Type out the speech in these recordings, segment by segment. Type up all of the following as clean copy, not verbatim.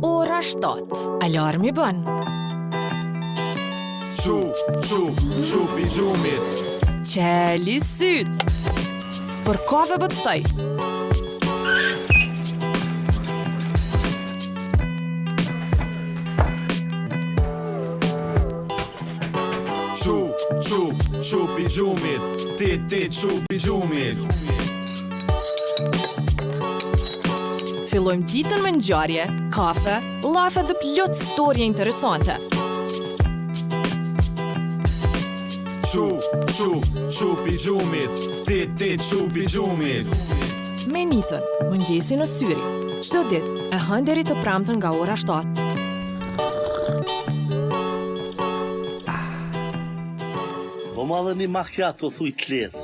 Ora 7. Alarmi bën. Qupi gjumit. Qeli syt. Për kafe bëtstoj. Qupi gjumit. Ti qupi gjumit. Fillojmë ditën me ngjarje, kafe, llafe dhe plot storje interesante. Qupi gjumit. Ti qupi gjumit. Me Nitën, mëngjesi në syri. Çdo ditë e hën deri të premten nga ora 7. Po ma dhe një macchiato thuj të letë.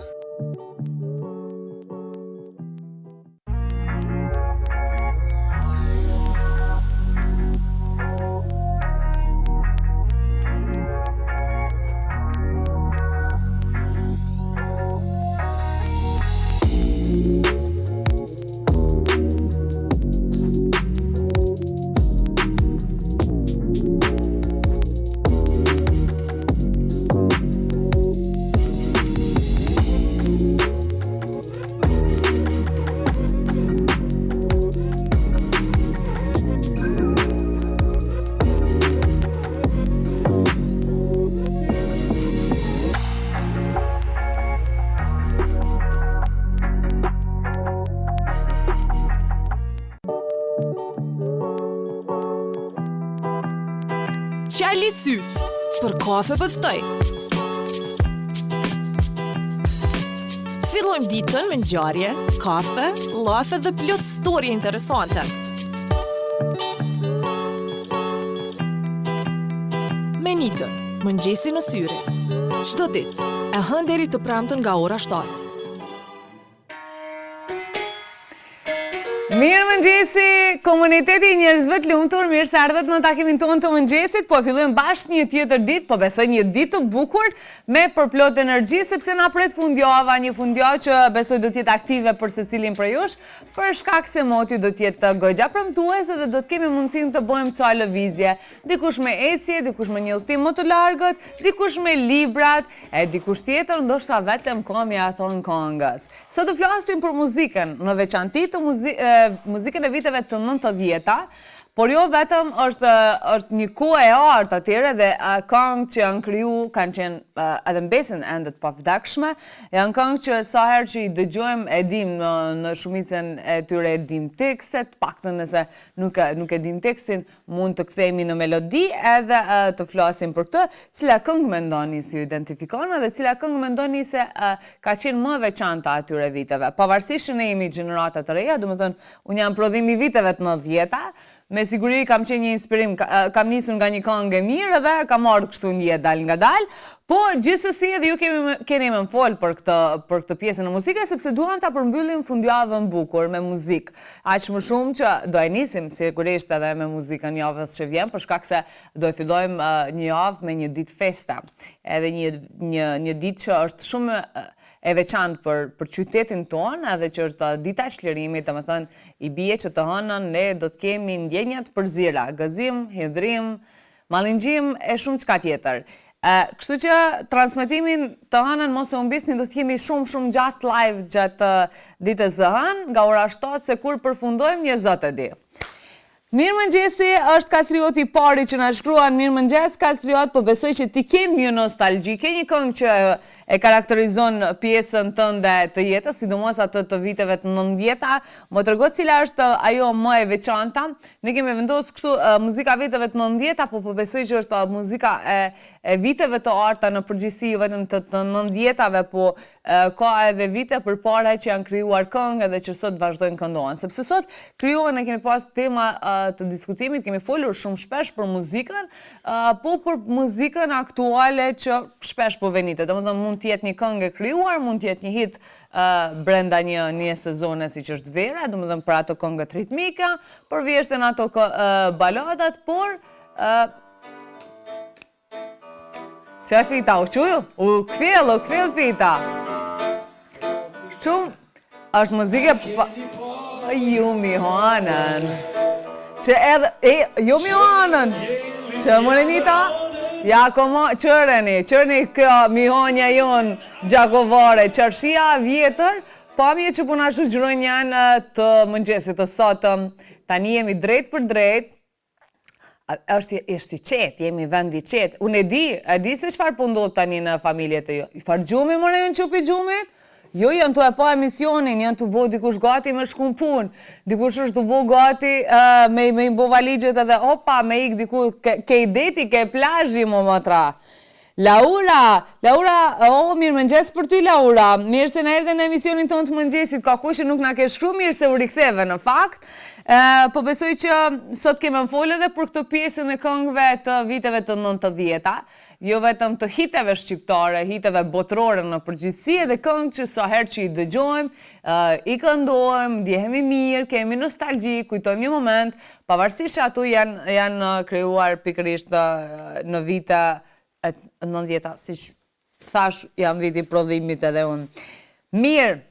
Qeli syt. Për kafe bëtstoj. Të fillojmë ditën me ngjarje, kafe, llafe dhe plot storje interesante. Me Nitën, mëngjesi në syri. Çdo ditë e hën deri të premten nga ora 7. Mirë mëngjesi, komuniteti i njerëzve të lumtur, mirë se ardhët në takimin tonë të mëngjesit, po fillojmë bashkë një tjetër ditë, po besoj një ditë të bukur me përplot energji, sepse na pret fundjava, një fundjavë që besoj do të jetë aktive për secilin prej jush, për shkak se moti do të jetë goxha premtuese dhe do të kemi mundësinë të bëjmë ca lëvizje, dikush me ecje, dikush me një udhtim më të largët, dikush me librat, e dikush tjetër ndoshta vetëm këmja thon këngës. Sot do flasim për muzikën, në veçanti të muzikën e viteve të 90-ta, por jo vetëm është një kohë e artë atyre dhe këngë që janë kriju kanë qenë edhe mbesin endet pavdekshme, janë këngë që sa herë që i dëgjojmë e dim në shumicën e tyre e dim tekstet, paktën nëse nuk e dim tekstin, mund të kthehemi në melodi edhe të flasim për këtë, cila këngë mendoni si ju identifikon dhe cila këngë mendoni se ka qenë më veçanta atyre viteve. Pavarësisht që ne jemi gjeneratat të reja, domethënë unë jam prodhim i viteve të 90-ta, me siguri kam qenë një inspirim, kam nisur nga një këngë e mirë dhe kam marrë kështu një dal nga dal, po gjithsesi edhe ju keni më fol për këtë pjesën e muzikës, sepse duam ta përmbyllim fundjavën bukur me muzikë. Aq më shumë që do e nisim sigurisht edhe me muzikën javës që vjen, për shkak se do e fillojmë një javë me një ditë festa, edhe një ditë që është shumë e veçantë për qytetin tonë, edhe që është dita e çlirimit, domethënë i bie që të hënën ne do të kemi ndjenja të përzira, gëzim, hidhrim, mallingjim e shumë çka tjetër. Kështu që transmetimin të hënën mos e humbisni, do të kemi shumë gjatë live gjatë ditës së hënë, nga ora 7 se kur përfundojmë një zot e di. Mirë mëngjesi, është Kastrioti i pari që na shkruan mirë mëngjes Kastriot, po besoj që ti ke një nostalgji, ke një këngë që e karakterizon pjesën tënde të jetës, sidomos atë të viteve të 90-ta, më trego cila është ajo më e veçanta. Ne kemi vendosur kështu muzika viteve të 90-ta, po besoj që është muzika e viteve të arta në përgjithësi, vetëm të 90-tave, po ka edhe vite përpara që janë krijuar këngë dhe që sot vazhdojnë këndohen. Sepse sot krijohen, ne kemi pas tema të diskutimit, kemi folur shumë shpesh për muzikën, po për muzikën aktuale që shpesh po venitet. Domethënë mund të jetë një këngë e krijuar, mund të jetë një hit brenda një sezone siç është vera, domethënë për ato këngët ritmike, përvjeshten ato baladat, por që fita, u quju? U kthjell fita. Shumë është muzike ju mi hanën. që edhe, jo mi anën, që Morenita, ja komo, qëreni kjo mihonja jonë gjakovare, qërshia vjetër, pamje që puna shëgjërojnë janë të mëngjesit të sotëm, tani jemi drejt për drejt, është i qetë, jemi vend i qetë. Unë e di se çfarë po ndodh tani në familjet e jo. I farë gjumi më rejnë qupi gjumit? Jo, janë të e pa emisionin, janë të bo dikush gati me shkun pun, dikush është të bo gati me i bo valigjet edhe opa, me ik diku ke i deti, ke plazhi më tra. Laura, mirë mëngjes për ty Laura, mirë se në erdhe në emisionin tonë të mëngjesit, ka kush që nuk na ke shkru, mirë se u riktheve në fakt, po besoj që sot kemë folë edhe për këtë pjesën e këngëve të viteve të 90-ta, jo vetëm të hiteve shqiptare, hiteve botërore në përgjithësi edhe këngë që sa herë që i dëgjojmë, i këndojmë, ndjehemi mirë, kemi nostalgji, kujtojmë një moment, pavarësisht që ato janë krijuar pikërisht në vite 90-ta, si thash, janë viti prodhimit edhe unë. Mirë,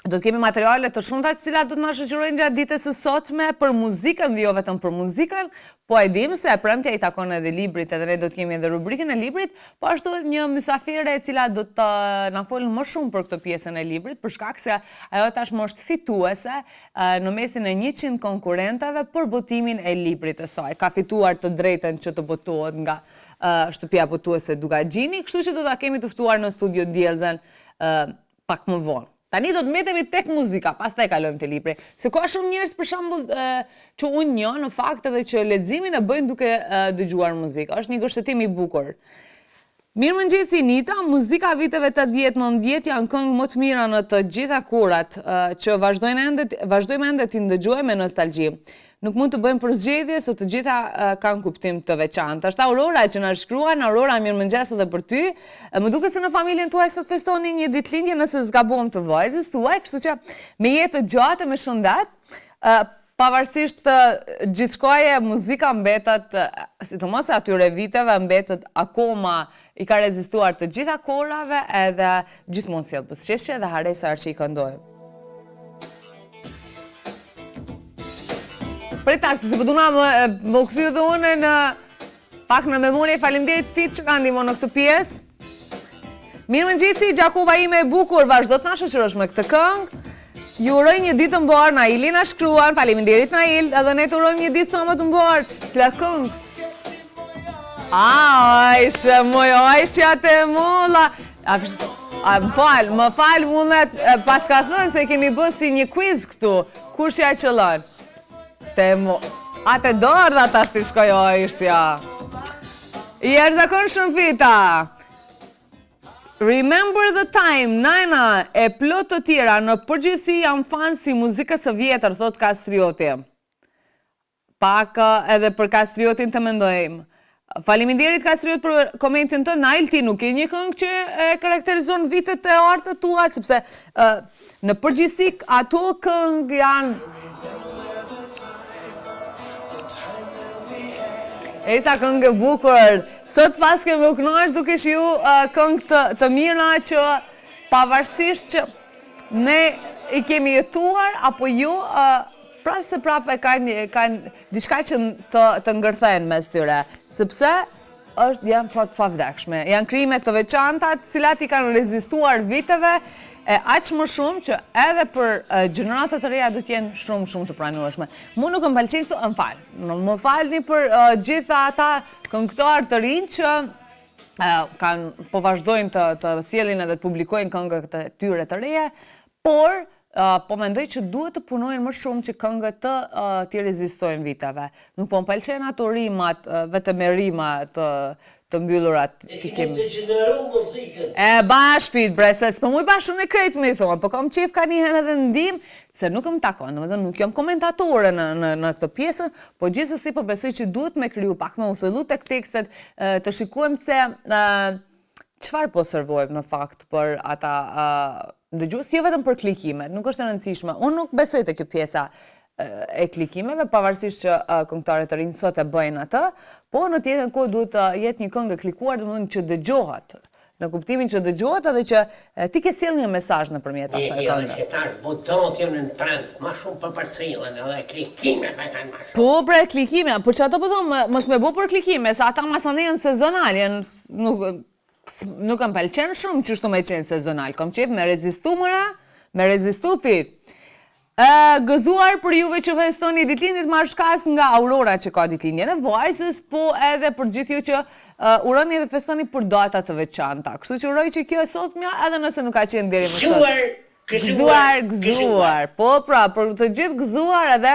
do të kemi materiale të shumta të cilat do të na shoqërojnë gjatë ditës së sotme për muzikën dhe jo vetëm për muzikën, po e dim se e premtja i takon edhe librit, edhe ne do të kemi edhe rubrikën e librit, po ashtu një mysafire e cila do të na folën më shumë për këtë pjesën e librit, për shkak se ajo tashmë është fituese në mesin e 100 konkurrentave për botimin e librit të saj. Ka fituar të drejtën që të botohet nga shtëpia botuese Dugagjini, kështu që do ta kemi të ftuar në studio diellën pak më vonë. Tani do të metemi tek muzika, pastaj kalojmë te libri. Se ka shumë njerëz për shembull që unë njoh në fakt edhe që leximin e bëjnë duke dëgjuar muzikë. Është një gështetim i bukur. Mirëmëngjesi Nita, muzika viteve 80-90 janë këngë më të mira në të gjitha kurat që vazhdojmë ende t'i ndëgjojmë me nostalgji. Nuk mund të bëjmë përzgjedhje se të gjitha kanë kuptim të veçantë. Është Aurora që na shkruan, Aurora mirëmëngjes edhe për ty. Më duket se në familjen tuaj sot festoni një ditëlindje nëse zgabon të vajzës tuaj, kështu që me jetë të gjatë me shëndet, pavarësisht gjithçkaje muzika mbetet, sidomos atyre viteve mbetet akoma i ka rezistuar të gjitha kohërave edhe gjithmonë sjell buzëqeshje dhe haresa që i këndojmë. Për tash, se përduna më këthy dhe unë në pak në memorie, faleminderit Fit që ka ndihmuar në këtë pjesë. Mirëmëngjesi, Gjakova ime e bukur, vazhdo të na shoqërosh me këtë këngë. Ju uroj një ditë të mbar, Naili na shkruan, faleminderit Nail, edhe ne të urojmë një ditë sa më të mbar. Cila këngë? Ajshë, moj Ajshja te molla. Më fal, mundet, pas ka thënë se kemi bërë si një quiz këtu. Kush ja qëllon? A te dorë dhe ta shti shkoj Ajshja. I është zakon shumë Fita. Remember the time, Nana, e plot të tjera, në përgjithësi jam fan si muzikës së vjetër, thot Kastrioti. Pak edhe për Kastriotin të mendojmë. Faleminderit Kastriot për komentin të Nail, ti nuk e një këngë që e karakterizon vitet e artë tua, sepse në përgjithësi ato këngë janë... E sa këngë e bukur, sot pas kemi u kënaqur duke shiu këngë të mira që pavarësisht që ne i kemi jetuar apo jo, prapë se prapë kanë diçka që të ngërthejnë mes tyre, sepse janë plot pavdekshme, janë krime të veçanta, të cilat i kanë rezistuar viteve, aq më shumë që edhe për gjeneratat e reja do të jenë shumë të pranueshme. Mu nuk më pëlqen këtu, më falni për gjitha ata këngëtar të rinj që po vazhdojnë të sjellin edhe të publikojnë këngët e tyre të reja, por po mendoj që duhet të punojnë më shumë që këngët të rezistojnë viteve. Nuk po më pëlqen ato rimat, vetëm me rima të mbyllurat t'i kemi. Të gjeneru muzikën. Bash Fit, bre, se s'po muj bashkë në krejt me i thonë, po kam qef ka njëherë edhe ndim, se nuk më takon, nuk jam komentatore në këtë pjesën, po gjithsesi po besoj që duhet me kriju pak me uthëllu tek tekstet, të shikojmë se çfarë po servojmë në fakt për ata dëgjues, jo vetëm për klikimet, nuk është e rëndësishme. Unë nuk besoj te kjo pjesa e klikimeve, pavarësisht që këngëtarët e rinj sot e bëjnë atë, po në tjetër kohë duhet të jetë një këngë e klikuar, domethënë që dëgjohet. në kuptimin që dëgjohet edhe që ti ke sjell një mesazh nëpërmjet asaj këngë. Edhe që tash butonat janë në trend, ma shumë për parcilën edhe klikimet me kanë ma shumë. Po, bre, klikime, por që ato po thonë, mos me bo për klikime, se ata masane janë sezonal, nuk kam pëlqen shumë që shtu me qenë sezonal, kam qef me rezistu mëra, me rezistu fit. Gëzuar për juve që festoni ditëlindjet marr shkas nga Aurora që ka ditëlindjen e vajzës, po edhe për gjithë ju që uroni dhe festoni për data të veçanta. Kështu që uroj që kjo sot mja edhe nëse nuk ka qenë deri më sot. Gëzuar. Po pra, për të gjithë gëzuar edhe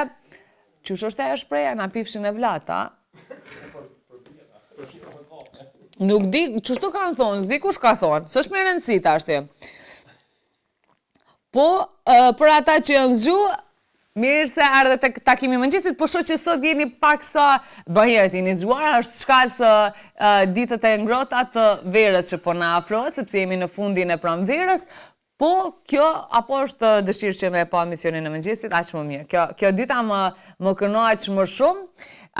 qysh është ajo shpreha na pifshin e vlata. Nuk di, çështu kanë thonë, s'di kush ka thonë, s'është me rëndësi tashti. Po, për ata që janë zgju, mirë se ardhe të takimi mëngjesit, po shoh që sot jeni pak sa bëherët jeni zgjuar, është shkak se ditët e ngrohta të verës që po na afrohet, sepse jemi në fundin e pranverës, po kjo apo është dëshirë që me pa misionin e mëngjesit, aq më mirë. Kjo dita më kënaq më shumë,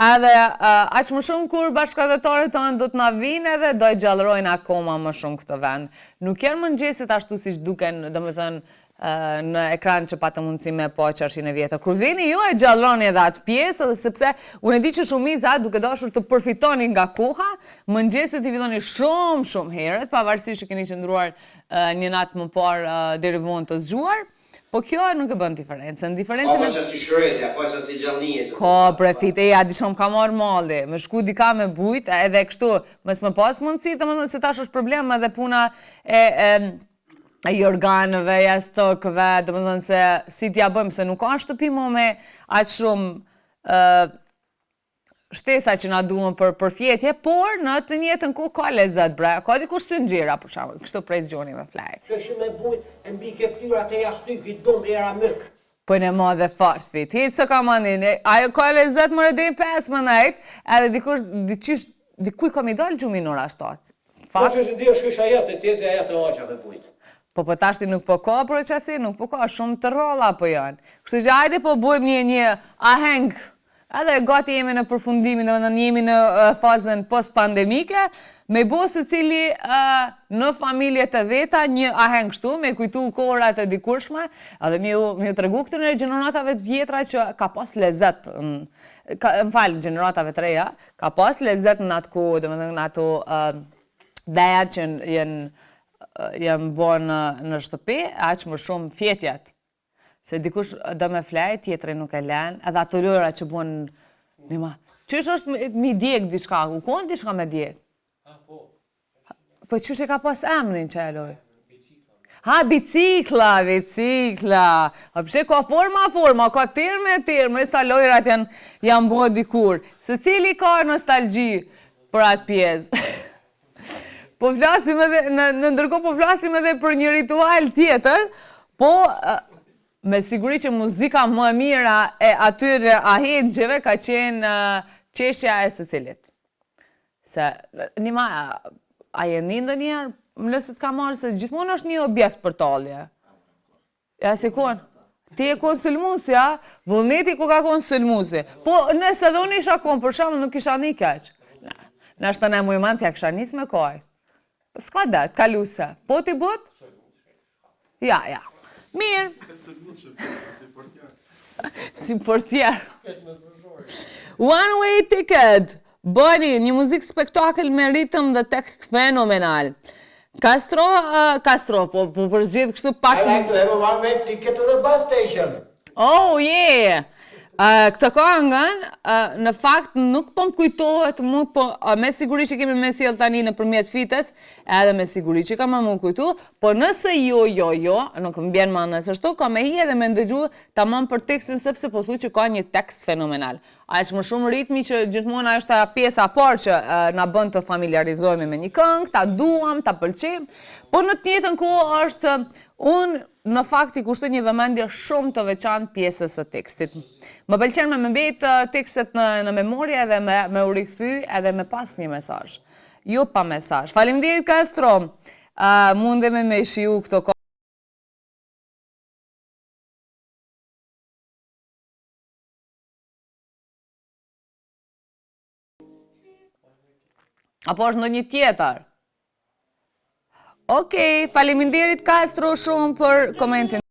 edhe aq më shumë kur bashkëdhetarët tonë do të na vinë edhe do e gjallërojnë akoma më shumë këtë vend. Nuk janë mëngjesit ashtu siç duken, domethënë në ekran që patë mundësi me po qarshin e vjetër. Kur vini ju e gjallroni edhe atë pjesë, dhe sepse unë e di që shumica duke dashur të përfitoni nga koha, mëngjesit i filloni shumë herët, pavarësisht që keni qëndruar një natë më parë deri vonë të zgjuar, po kjo nuk e bën diferencën. Ka që si shërezja, ka që si gjallënije. Ka prefit, di shumë ka marrë malli, më shku dika me bujt, edhe kështu, mës më pas mundësi, të më dhënë se tash është problem edhe puna i organëve, i stokëve, dhe më dhënë se si t'ja bëjmë, se nuk ka shtëpi më me aqë shumë shtesa që na duhen për fjetje, por në të njëjtën kohë ka lezet, bre, ka dikush si ngjyra, për shembull, kështu prej zgjoni me flaj. Që me bujt, e mbi ke ftyra të jashtykit dum era myk. Po në madhe fart fit, hiç s'ka manin, ajo ka lezet më deri 15, edhe dikuj kam i dalë gjumi në ora 7. Po që që ndi është kisha jetë, tezi a jetë oqa me bujt. Po tashti nuk po ka procesi, nuk po ka shumë të rrolla po janë. Kështu që hajde po bëjmë një aheng. Edhe gati jemi në përfundimin, domethënë jemi në fazën post-pandemike, me bo se cili në familjet e veta një aheng kështu, me kujtu kohërat e dikurshme, edhe mi u tregu këtyre gjeneratave të vjetra që ka pas lezet, gjeneratave të reja, ka pas lezet në atë kohë, domethënë në ato dhejat që janë bërë në shtëpi, aq më shumë fjetjat. Se dikush do me flaj, tjetëri nuk e len, edhe ato lëra që bën një ma. Qysh është mi djek diçka, u konë diçka me djek? Po qysh e ka pas emrin që e loj? Ha, bicikla. A përshe ka forma, ka terme, sa lojrat janë bërë dikur. Se cili ka nostalgji për atë pjesë. Po flasim edhe, në ndërkohë po flasim edhe për një ritual tjetër, po me siguri që muzika më e mira e atyre ahengjeve ka qenë qeshja e së cilit. Se, një ma, a jeni ndonjëherë, më lësët ka marrë se gjithmonë është një objekt për talje. Ja, si konë? Ti e konë sëlmusja, vullneti ku ka konë sëlmusi. Po, nëse dhe unë isha konë, për shamë nuk isha një keq. Nështë të ne mujman t'ja kësha njës me kaj. S'ka det, kaluse. Po t'i but? Ja. Mirë. Si portier. One Way Ticket. Bëni një muzik spektakel me ritëm dhe tekst fenomenal. Castro, po përzgjith kështu pak... I like to have a one-way ticket to the bus station. Oh, yeah! Këtë këngën, në fakt nuk po më kujtohet mu, po me siguri që kemi me sjell tani në përmjet fites, edhe me siguri që ka më kujtu, po nëse jo, nuk më bjen më nëse shto, ka me hi edhe me ndëgju tamam për tekstin, sepse po thu që ka një tekst fenomenal. Aq më shumë ritmi që gjithmonë është pjesa parë që na bën të familiarizohemi me një këngë, ta duam, ta pëlqejmë, po në të njëjtën kohë është unë në fakt i kushtoj një vëmendje shumë të veçantë pjesës së tekstit. Më pëlqen me mbet tekstet në memorie edhe me u rikthy edhe me pas një mesazh. Jo pa mesazh. Faleminderit Castro. Mundemi me shiu këto apo është ndonjë tjetër? Okej, faleminderit Castro shumë për komentin.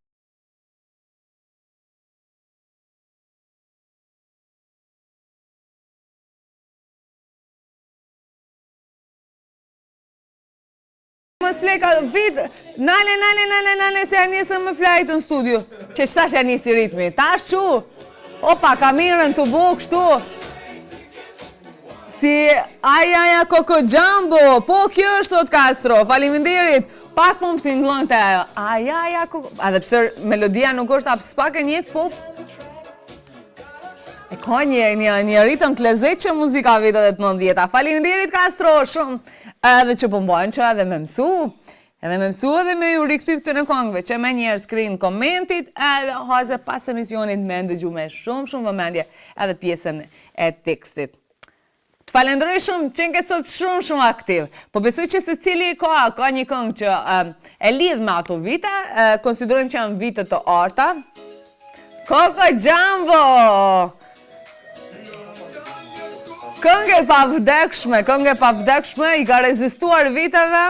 Mos fleka, vit, nale, se janë njësë më flajtë në studio. Që qëtash janë njësi ritmi, tash që? Opa, kamerën të bukë kështu. Si, aja, Coco Jumbo, po kjo është thot Castro, faleminderit, pak më tingëllon të ajo. Aja, Coco, edhe pësër melodia nuk është apës pak e njëtë, po. E ka një ritëm të lezeqë muzika vitet e të 90-ta. Faleminderit Castro, shumë. Edhe që pëmbojnë që edhe me mësu, edhe me ju rikëty këtë në kongve, që me njerë skrinë komentit, edhe hajse pas emisionit me ndëgju me shumë vëmendje edhe pjesën e tekstit. Të falenderoj shumë, që nke sot shumë aktiv, po besoj që se cili ka një këngë që e lidh me ato vite, konsiderojmë që janë vite të arta. Coco Jumbo! Këngë e pavdekshme, i ka rezistuar viteve,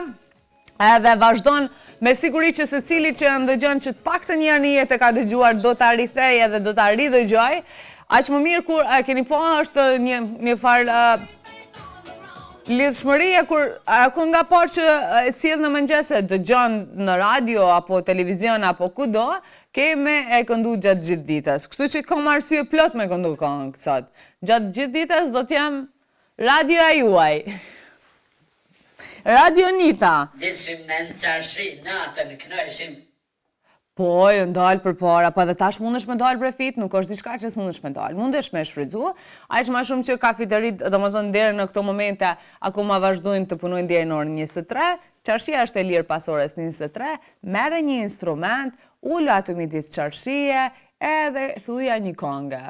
edhe vazhdon me siguri që se cili që ndëgjon që të pak se njerë një jetë e ka dëgjuar do të rithej edhe do të ridëgjoj, aq më mirë kur keni po është një farë lidhshmërie kur nga parë që sjell në mëngjese dëgjon në radio apo televizion apo kudo, keme e këndu gjatë gjithë ditës. Kështu që kam arsye plot me këndu këngë sot. Gjatë gjithë ditës do t'jam radio e juaj. Radio Nita. Dilshim në qarshi, natën, knojshim. Po, ju ndalë për para, pa dhe tash mundesh me dalë brefit, nuk është diçka që s'mundesh me dalë. Mundesh me shfrytzu, aq më shumë që kafiterit, domethënë deri në këto momente, akoma vazhdojnë të punojnë deri në orën 23, qarshia është e lirë pas orës 23, merre një instrument, ulu aty midis qarshie, edhe thuja një këngë.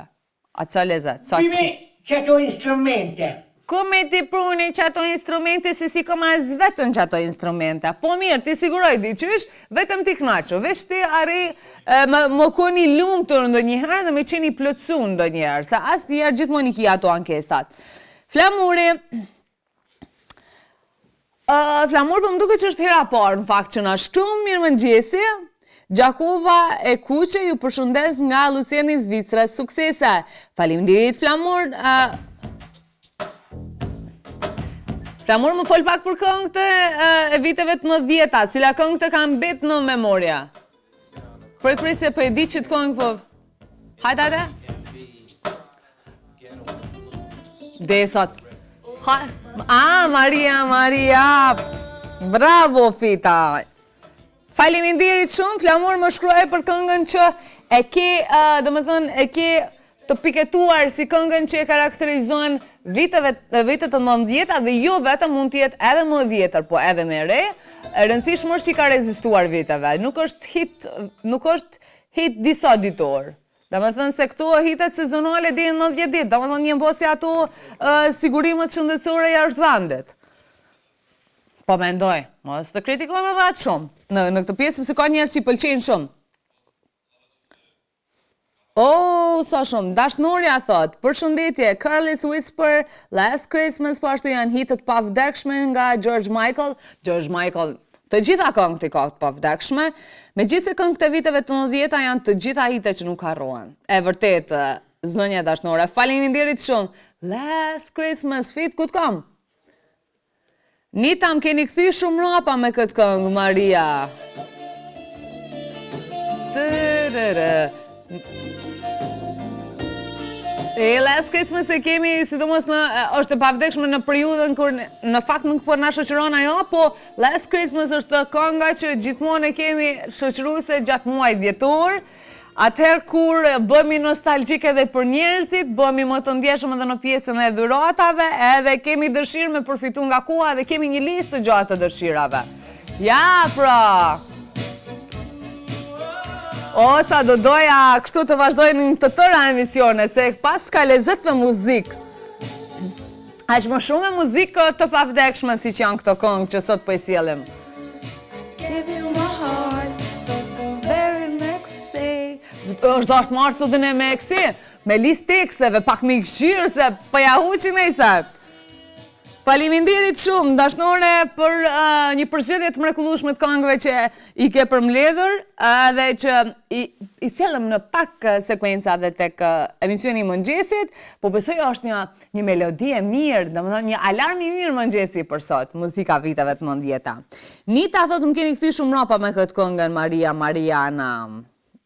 A ca lezet, sa Bime, qëto instrumente. Kome ti pruni që ato instrumente se si koma as vetën që ato instrumente. Po mirë, ti siguroj di qysh, vetëm ti knaqo. Vesh ti arri më koni lumtur ndonjëherë dhe më qeni plotsu ndonjëherë, se as njerë gjithmonë i ki ato ankestat. Flamuri, Flamur për më duke që është hera parë, në fakt që na shumë mirë mëngjesi, Gjakova e Kuqe ju përshëndes nga Luciani Zvicra, suksese. Faleminderit Flamur. Flamur më fol pak për këngët e viteve të 90-ta, cila këngët e kam bet në memoria. Prit se për e di që të këngë po... Hajde. Desot. Maria. Bravo, Fita. Faleminderit shumë, Flamur më shkruaj për këngën që e ke të piketuar si këngën që e karakterizojnë vitet të 90-ta dhe jo vetëm mund t'jetë edhe më vjetër, po edhe me re, e rëndësishmë është që i ka rezistuar viteve. Nuk është hit disa ditor. Domethënë se këto hitet sezonale deri në 90 ditë, domethënë një mbosi ato sigurimet shëndetësore jashtë vendit. Po mendoj, mos të kritikojmë edhe atë shumë. Në këtë pjesë se ka njerëz që i pëlqejnë shumë. Sa shumë, Dashnoria thot, përshëndetje, Careless Whisper, Last Christmas, po ashtu janë hitet pavdekshme nga George Michael, të gjitha këngët i ka të pavdekshme, me gjithse këngët e viteve të 90-ta janë të gjitha hitet që nuk harrohen. E vërtet, zënja Dashnore, faleminderit shumë, Last Christmas, fit, ku t'kam? Nita, më keni këthy shumë rapa me këtë këngë, Maria. Last Christmas e kemi, sidomos është e pavdekshme në periudhën kur në fakt nuk po na shoqëron ajo, po Last Christmas është kënga që gjithmonë e kemi shoqëruese gjatë muajit dhjetor. Atëherë kur bëhemi nostalgjik edhe për njerëzit, bëhemi më të ndjeshëm edhe në pjesën e dhuratave, edhe kemi dëshirë me përfitu nga koha dhe kemi një listë të gjatë të dëshirave. Ja, pra! Sa do doja kështu të vazhdojnë në të tëra emisione, se pas ka lezet me muzikë. Aq më shumë me muzikë të pavdekshme si që janë këto këngë që sot po i sjellim. Është dashtë marë sotën e me kësi, me listë teksteve, pak me i këshirë, se për ja huqin e i se. Faleminderit shumë, dashnore, për një përzgjedhje të mrekullueshme të këngëve që i ke përmbledhur dhe që i sjellëm në pak sekuenca dhe tek emisioni i mëngjesit, po besoj është një melodi e mirë, domethënë një alarm i mirë mëngjesi për sot, muzika viteve të 90-ta. Nita thotë më keni kthy shumë rapa me këtë këngën Maria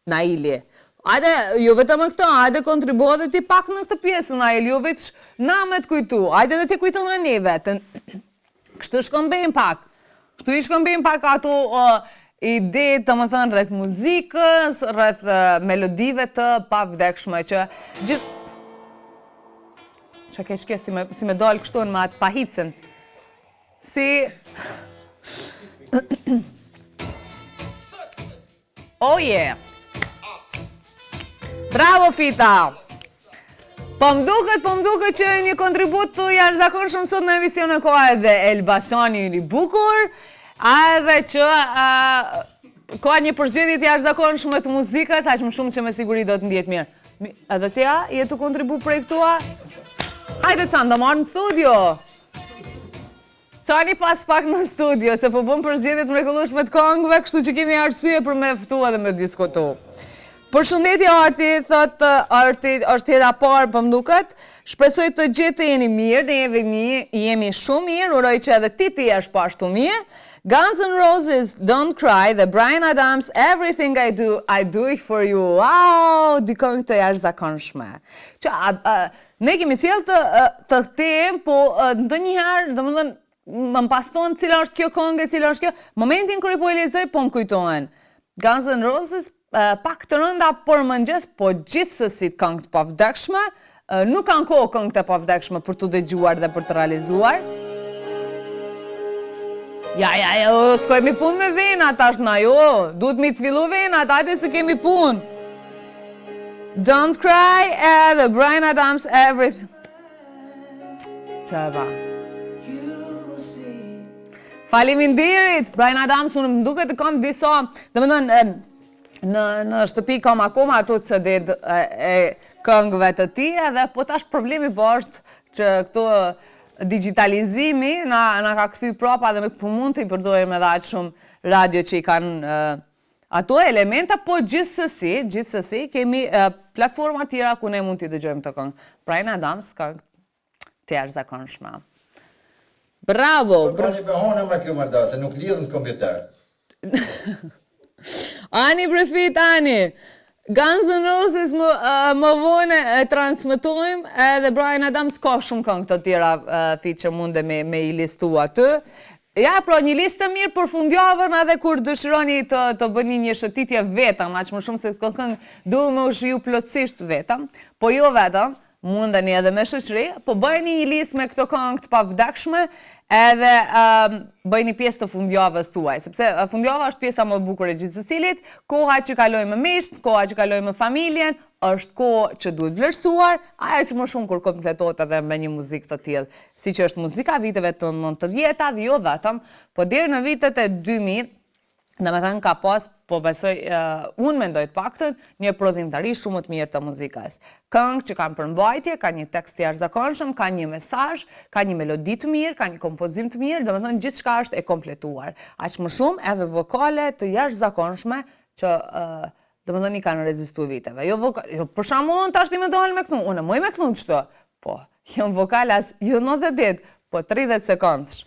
Naili. Hajde, jo vetëm me këto, hajde kontribuo dhe ti pak në këtë pjesën, Nail, jo veç na me të kujtu, hajde dhe ti kujton në ne vetën. Kështu shkëmbejmë pak. Kështu i shkëmbejmë pak ato ide, të më thënë, rreth muzikës, rreth melodive të pavdekshme që gjithë... Që ke shke si me dalë kështu në ma të pahicën. Si... Oh yeah! Bravo, Fita! Po më duket që një kontribut të jashtëzakonshëm sot në emision e ka edhe Elbasani i bukur, edhe që ka një përzgjedhje të jashtëzakonshme të muzikës, aq më shumë që me siguri do të ndihet mirë. Edhe tja, je të kontribu prej këtua? Hajde ca ndo marrë në studio! Cani pas pak në studio, se po bëm përzgjedhje të mrekullueshme të këngëve, kështu që kemi arsye për me ftua dhe me diskutu. Përshëndetje Arti, thotë Arti, është hera parë për më duket, shpresoj të gjithë të jeni mirë, ne jemi shumë mirë, uroj që edhe ti jesh pashtu mirë. Guns N' Roses, Don't Cry, dhe Bryan Adams, Everything I Do It For You. Wow, di këngë të jashtëzakonshme. Ne kemi sjell të them, po ndonjëherë, domethënë, më paston cila është kjo këngë, cila është kjo. Momentin kur i po e lexoj, po më kujtohen. Guns N' Roses, pak të rënda për mëngjes, po gjithsesi këngë të pavdekshme, nuk kanë kohë këngë të pavdekshme për të dëgjuar dhe për të realizuar. Ja, s'kojmë punë me venat, tash na jo, duhet mi të fillu venat, hajde se kemi punë. Don't Cry, edhe Bryan Adams, Everything. Qëva. Faleminderit, Bryan Adams, unë më duket të kam disa, në shtëpi kam akoma ato CD e këngëve të ti, edhe po tash problemi po është që këto digitalizimi na ka kthy prapa dhe nuk po mund të i përdorim edhe aq shumë radio që i kanë ato elementa, po gjithsesi kemi platforma tjera ku ne mund t'i dëgjojmë të këngë. Bryan Adams ka të jashtëzakonshme. Bravo! Po ka një behone me kjo mërda, se nuk lidhën kompjuter. Ani Brefit, Ani, Guns N' Roses më vonë e transmetojmë, edhe Bryan Adams ka shumë këngë të tjera fit që munde me i listu aty. Ja, pra një listë mirë për fundjavën edhe kur dëshironi të bëni një shëtitje vetëm, aq më shumë se këtë këngë duhet me u shiju plotësisht vetëm, po jo vetëm, mundeni edhe me shoqëri, po bëjeni një listë me këto këngë të pavdekshme edhe bëjni pjesë të fundjavës tuaj, sepse fundjava është pjesa më e bukur e gjithë secilit, koha që kaloj me miqt, koha që kaloj me familjen, është kohë që duhet vlerësuar, ajo që më shumë kur kompletohet edhe me një muzikë të tillë, siç është muzika viteve të 90-ta dhe jo vetëm, po deri në vitet e 2000, domethënë ka pas, po besoj, unë mendoj të paktën, një prodhimtari shumë të mirë të muzikës. Këngë që kanë përmbajtje, ka një tekst të jashtëzakonshëm, ka një mesazh, ka një melodi të mirë, ka një kompozim të mirë, domethënë gjithçka është e kompletuar. Aq më shumë edhe vokale të jashtëzakonshme që domethënë i kanë rezistuar viteve. Jo për shembull, unë tash ti më dal me këtu, unë më me këtu çto. Po, jo vokale as jo 90 ditë, po 30 sekondësh.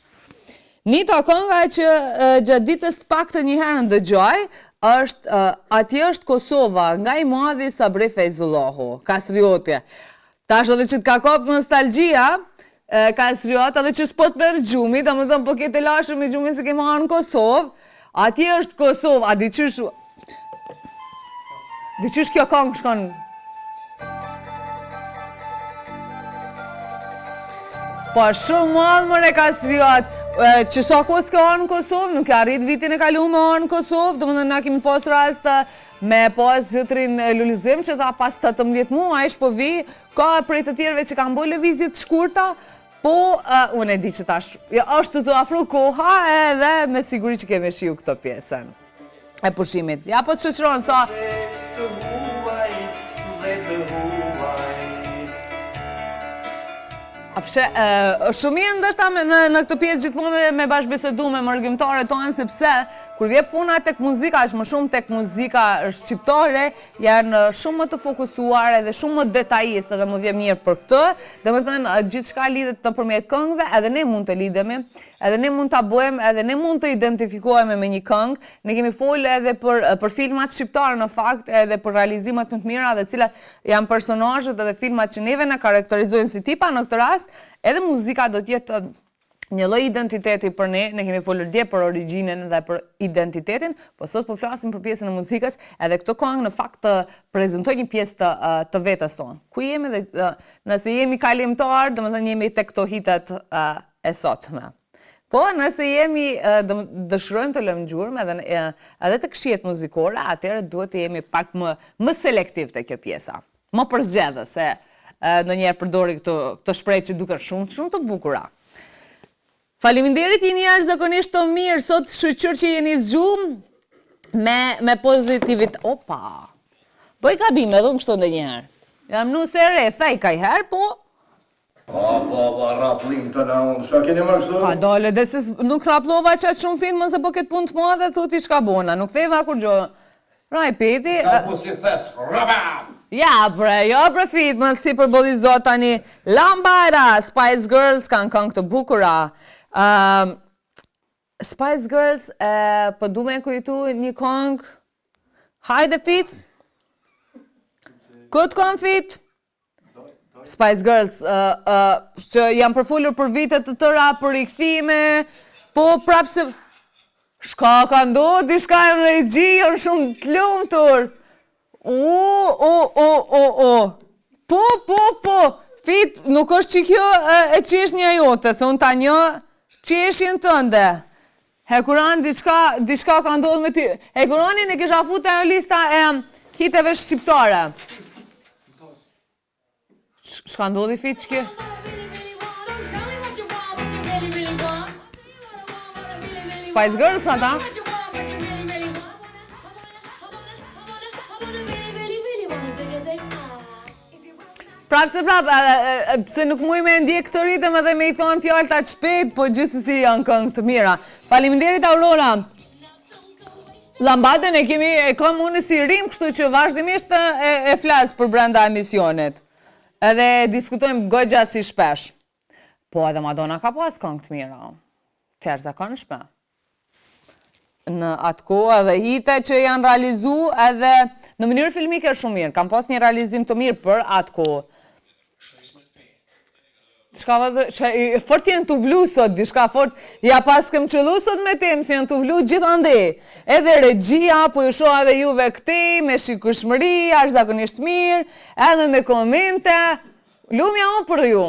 Nita kënga që gjatë ditës të paktën një herë ndëgjoj, atje është Kosova, nga i madhi Sabri Fejzullahu, Kastriotja. Tash edhe që t'ka kop nostalgjia, Kastriota, edhe që s'pot për gjumi, da më thëmë po kete lashëm i gjumi se ke marrë në Kosovë, atje është Kosova, a diqysh kjo këngë shkon... Po shumë madhë mëre Kastriot, që sa kohë s'ka arë në Kosovë, nuk e arrit vitin e kalu me arë në Kosovë, do më na kemi pas rast me pas zotrin Lulizim që tha pas 18 muaj, po vi, ka prej të tjerëve që kanë bërë lëvizjet shkurta, po unë e di që tash, është të afro koha edhe me siguri që kemi shiu këto pjesën e pushimit. Ja po të shoqëron sa... Apshe, shumë mirë ndoshta në këtë pjesë gjithmonë me bashkëbisedu me mërgjimtarët tonë, sepse kur vje puna tek muzika, është më shumë tek muzika shqiptare, janë shumë më të fokusuar edhe shumë më detajist, edhe më vje mirë për këtë, dhe më thënë gjithë shka lidhet nëpërmjet këngëve, edhe ne mund të lidhemi, edhe ne mund të bëjmë, edhe ne mund të identifikohemi me një këngë, ne kemi folë edhe për filmat shqiptare në fakt, edhe për realizimat më të mira, dhe cilat janë personazhet edhe filmat që neve na karakterizojnë si tipa në këtë rast, edhe muzika do t'jetë një lloj identiteti për ne kemi folur dje për origjinën dhe për identitetin, po sot po flasim për pjesën e muzikës, edhe këtë këngë në fakt të prezantoj një pjesë të vetës tonë. Ku jemi dhe nëse jemi kalimtar, domethënë jemi tek këto hitet e sotme. Po, nëse jemi dëshirojmë të lëmë gjurmë edhe të këshiet muzikore, atëherë duhet të jemi pak më selektiv të kjo pjesa. Më përzgjedhë, se ndonjëherë përdori këtë shprehje që duken shumë të bukura. Faleminderit, jeni jashtëzakonisht të mirë, sot shqyr që jeni zgjuar me pozitivit. Opa, bëj gabim edhe unë kështu ndonjëherë. Jam nuse e re, thej kajherë, po. Po, raplim të na unë, shka keni më kështu? Ka dole, dhe se nuk raplova qatë shumë film, mëse po këtë punë të mua dhe thuti shka bona, nuk theva kur gjo. Raj peti. Ka po si thes, rabam! Ja bre fit, më si përbolizot tani. Lambada, Spice Girls kanë këngë të bukura. Spice Girls, po du me kujtu një këngë. Hajde fit. Këtë këngë fit. Spice Girls, që janë përfullur për vitet të tëra, për rikthime, po prapë se... Shka ka ndodhë, shka e në regji, janë shumë të lumtur. Po, fit, nuk është që kjo e qesh një jote, se unë ta një qeshin tënde. Hekuran, diçka ka ndodhë me ty. Hekuranin e kisha fut e lista e hiteve shqiptare. Shka ndodhi fit që kjo? Spice Girls, ata? Se nuk muj me ndjek këtë ritëm edhe me i thonë fjallë ta shpejt, po gjithsesi janë këngë të mira. Faleminderit Aurora. Lambadën e kam unë si rim, kështu që vazhdimisht e flas për brenda emisionit. Edhe diskutojmë gogja si shpesh. Po edhe Madonna ka pas këngë të mira. Tjerë zakonshme. Në atë kohë edhe hite që janë realizu edhe në mënyrë filmike shumë mirë. Kam pas një realizim të mirë për atë kohë. Fort jenë të vlu sot, dishka fort, ja pas këm qëllu sot me temë, si janë të vlu gjithande. Edhe regjia, po ju shoh edhe juve këtej, me shikueshmëri, është zakonisht mirë, edhe me komente. Lumja unë për ju.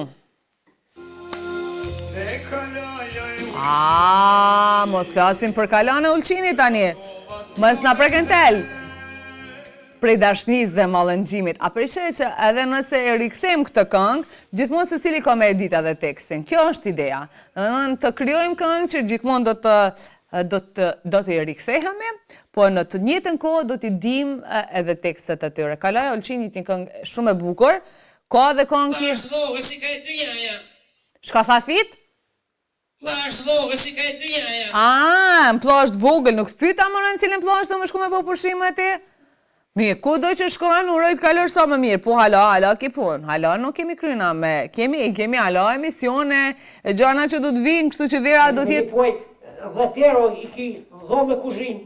Mos flasim për Kalane Ulqini tani. Mos na preken tel. Prej dashnis dhe mallëngjimit. A prishe që edhe nëse e rikthejmë këtë këngë, gjithmonë secili ka me edita dhe tekstin. Kjo është ideja. Domethënë të krijojmë këngë që gjithmonë do të rikthehemi, po në të njëjtën kohë do t'i dimë edhe tekstet e tyre. Kalane Ulqini një këngë shumë e bukur. Ka dhe këngë që si ka e dynjaja. Shka tha fit? Plash vogël si ka e dynjaja. Në plash vogël, nuk të pyta më në cilin plash do më shku me po pushime ti? Mirë, ku do që shkojnë, urojt kalor sa më mirë, po hala ki punë, hala nuk kemi kryna me, kemi hala emisione, e gjana që do të vinë, kështu që vera do t'jetë... Dhe tjero i ki dho me kuzhinë.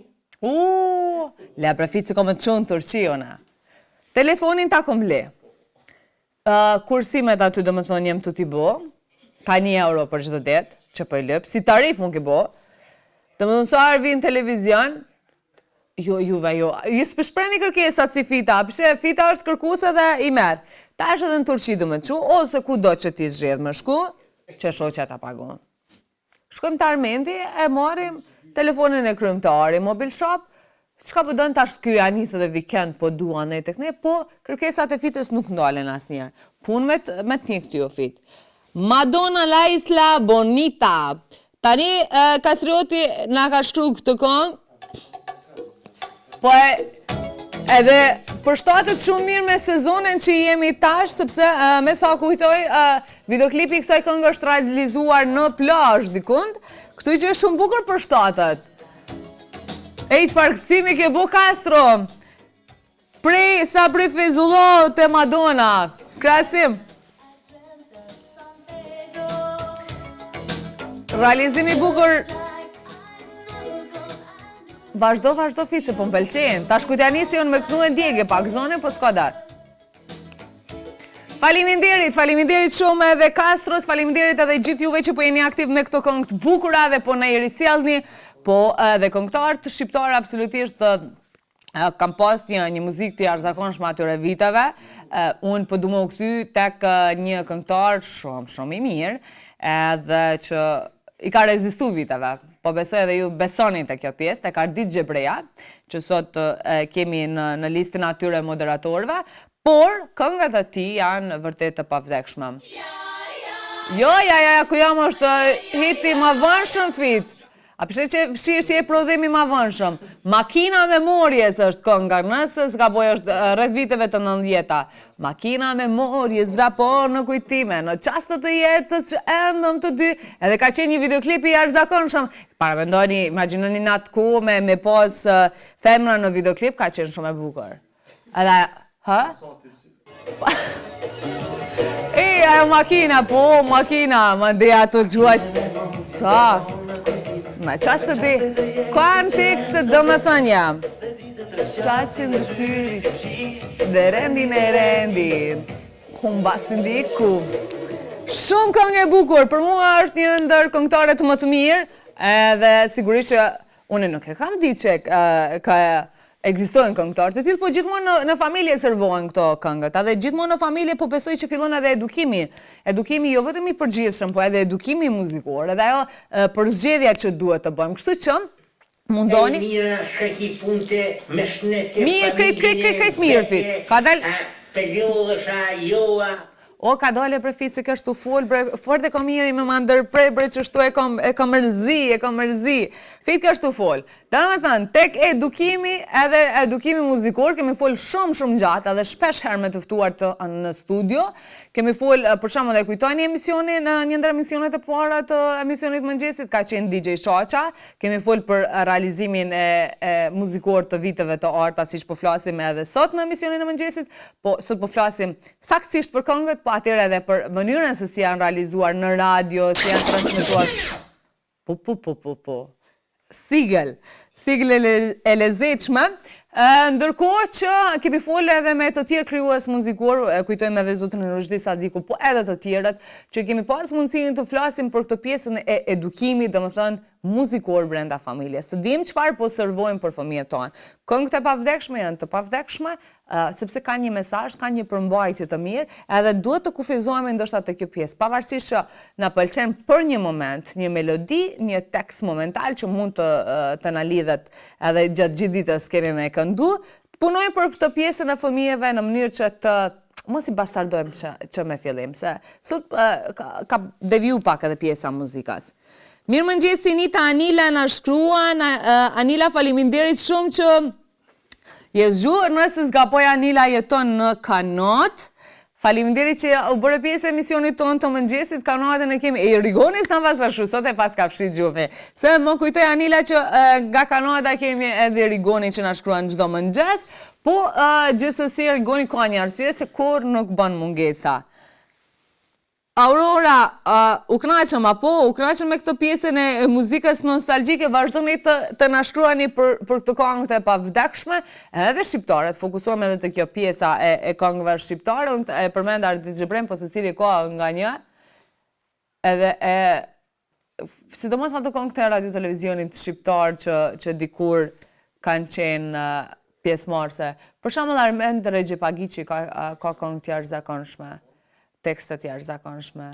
Le prefit që kom të qunë Turqione. Telefonin ta kom le. Kursimet aty do më thonë jem të t'i bo, ka €1 për çdo det, që për i lëpë, si tarif mund ki bo, do më thonë sa arvi në televizion, jo, s'pëshpreni kërkesat si Fita, pëse Fita është kërkuese dhe i merë. Ta është edhe në Turqi du me të qu, ose ku do që ti zxedh më shku, që shoqja ta pagon. Shkojmë të Armendi, e marim telefonin e krymtari, mobil shop, çka po dënë tash ky anisë dhe vikend po duan ne tek ne, po kërkesat e Fitës nuk ndalen asnjëherë. Punë me të një këtë jo Fit. Madonna La Isla Bonita. Tani Kasrioti na ka shkruar këtë këngë. Po Edhe përshtatet shumë mirë me sezonin që jemi tash, sepse me sa kujtoj, videoklipi i kësaj këngë është realizuar në plazh dikund, kështu që është shumë bukur përshtatet. Çfarë kësimi ke bu Castro? Prej Sabri Fezullo te Madonna. Krasim. Realizimi bukur. Vazhdo fice, po m'pëlqen. Tash kujtja nisi unë me këtu e ndjegje pak zonë, po s'ka dar. Faleminderit shumë edhe Castros, faleminderit edhe gjithë juve që po jeni aktiv me këto këngë të bukura dhe po na i risjellni, po edhe këngëtarë të shqiptarë absolutisht kam pas një muzikë të jashtëzakonshme atyre viteve. Unë po du më u kthy tek një këngëtar shumë i mirë, edhe që i ka rezistu viteve. Po besoj edhe ju besoni të kjo pjesë, tek Ardit Gjebreja, që sot kemi në listin atyre moderatorëve, por këngët e tij janë vërtet të pavdekshme. Jo, ku jam është hiti më vënshëm fit. A përse që fshish që e prodhimi ma vënshëm. Makina Memorjes është kënga, nëse s'gaboj është rreth viteve të 90-ta. Makina Memorjes vrapon në kujtime, në qastët e jetës që endëm të dy, edhe ka qenë një videoklip i jashtëzakonshëm. Paramendoni, imagjinoni në atë ku me pas femra në videoklip, ka qenë shumë e bukur. Edhe, ajo makina, më ndeja të gjuajt. Ma qasë të di, kanë tekstet do më thënja. Qasin dhe syrit, dhe rendin, humbasin diku. Shumë këngë e bukur, për mua është një ndër këngëtare të më të mirë, edhe sigurisht që unë nuk e kam di që ka ekzistojnë këngëtarë të tillë, po gjithmonë në familje servohen këto këngët. Edhe gjithmonë në familje po besoj që fillon edhe edukimi. Edukimi jo vetëm i përgjithshëm, po edhe edukimi muzikor, edhe ajo përzgjedhja që duhet të bëjmë. Kështu që mundoni. Mira, shkaki punte me shnete. Mirë, krejt mirë fit. Ka dal periodësha joa. O, ka dole për fitë se kështu full, fort e kom mirë i me më ndërprej, bre që shtu e kom mërzi. Fitë kështu full. Da me thënë, tek edukimi edhe edukimi muzikor, kemi full shumë gjatë, edhe shpesh herë me tëftuar në studio. Kemi full, për shumë dhe kujtoj një emisioni, në një ndër emisionet e para të emisionit mëngjesit, ka qenë DJ Shaqa. Kemi full për realizimin e muzikor të viteve të arta, si që po flasim edhe sot në emisionin e mëngjesit, po sot po flasim saktësisht për këngët, po atyre edhe për mënyrën se si janë realizuar në radio, si janë transmituar. Po. Sigël e lezetshme. Ndërkohë që kemi folë edhe me të tjerë krijues muzikor, kujtojmë edhe zotin Rushdi Sadiku, po edhe të tjerët, që kemi pas mundësinë të flasim për këtë pjesën e edukimit, domethënë muzikor brenda familjes. Të dim çfarë po servojmë për fëmijët tonë. Këngët e pavdekshme janë të pavdekshme, sepse kanë një mesazh, kanë një përmbajtje të mirë, edhe duhet të kufizohemi ndoshta te kjo pjesë. Pavarësisht që na pëlqen për një moment, një melodi, një tekst momental që mund të na lidhet edhe gjatë gjithë ditës kemi me këndu, punojmë për këtë pjesën e fëmijëve në mënyrë që të mos i bastardojmë që me fillim, se sot ka deviju pak edhe pjesa muzikas. Mirë mëngjesi Nita Anila na shkruan, Anila faleminderit shumë që je zgjuar, nëse zgapoj Anila jeton në Kanot. Faleminderit që u bërë pjesë e emisionit tonë të mëngjesit, Kanatën e kemi. E Rigonis kanë pas ashtu, sot e pas ka fshi gjume. Se më kujtoj Anila që nga Kanata kemi edhe Rigoni që na shkruan çdo mëngjes, po gjithsesi Rigoni ka një arsye se kur nuk bën mungesa. Aurora, u kënaqëm me këtë pjesën e muzikës nostalgjike, vazhdoni të na shkruani për këtë këngë të pavdekshme, edhe shqiptare, të fokusohemi edhe të kjo pjesa e këngëve shqiptare, unë e përmend Ardit Xhebrem, po secili ka nga një, edhe sidomos ato këngë të radio televizionit shqiptar që dikur kanë qenë pjesëmarrëse. Për shembull Armend Recep Agiçi ka këngë të jashtëzakonshme. Tekstet jashtëzakonshme.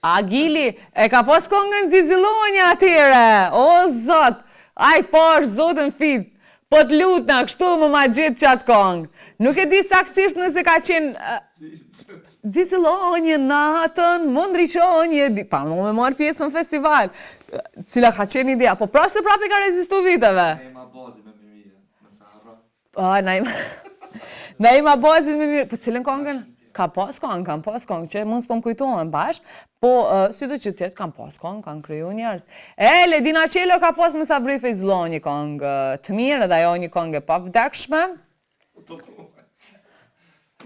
Agili, e ka pas këngën Zizilonja atyre, o zot, aj pash zotën fit, po të lutna, kështu më ma gjithë qatë këngë. Nuk e di saktësisht nëse ka qenë Zizilonje natën, më ndriqonje, pa më me marë pjesë në festival, cila ka qenë ideja, po prapë se prapë i ka rezistu viteve. Naima Bozit me mirë, po cilën kongën? Kam pas kongë, që mund s'po më kujtohen bash, po si do që tjetë kam pas kongë, kanë kriju njerës. Ledina Qelo ka pas më sa bri Fejzlo një kongë të mirë, edhe ajo një kongë e pa vdekshme.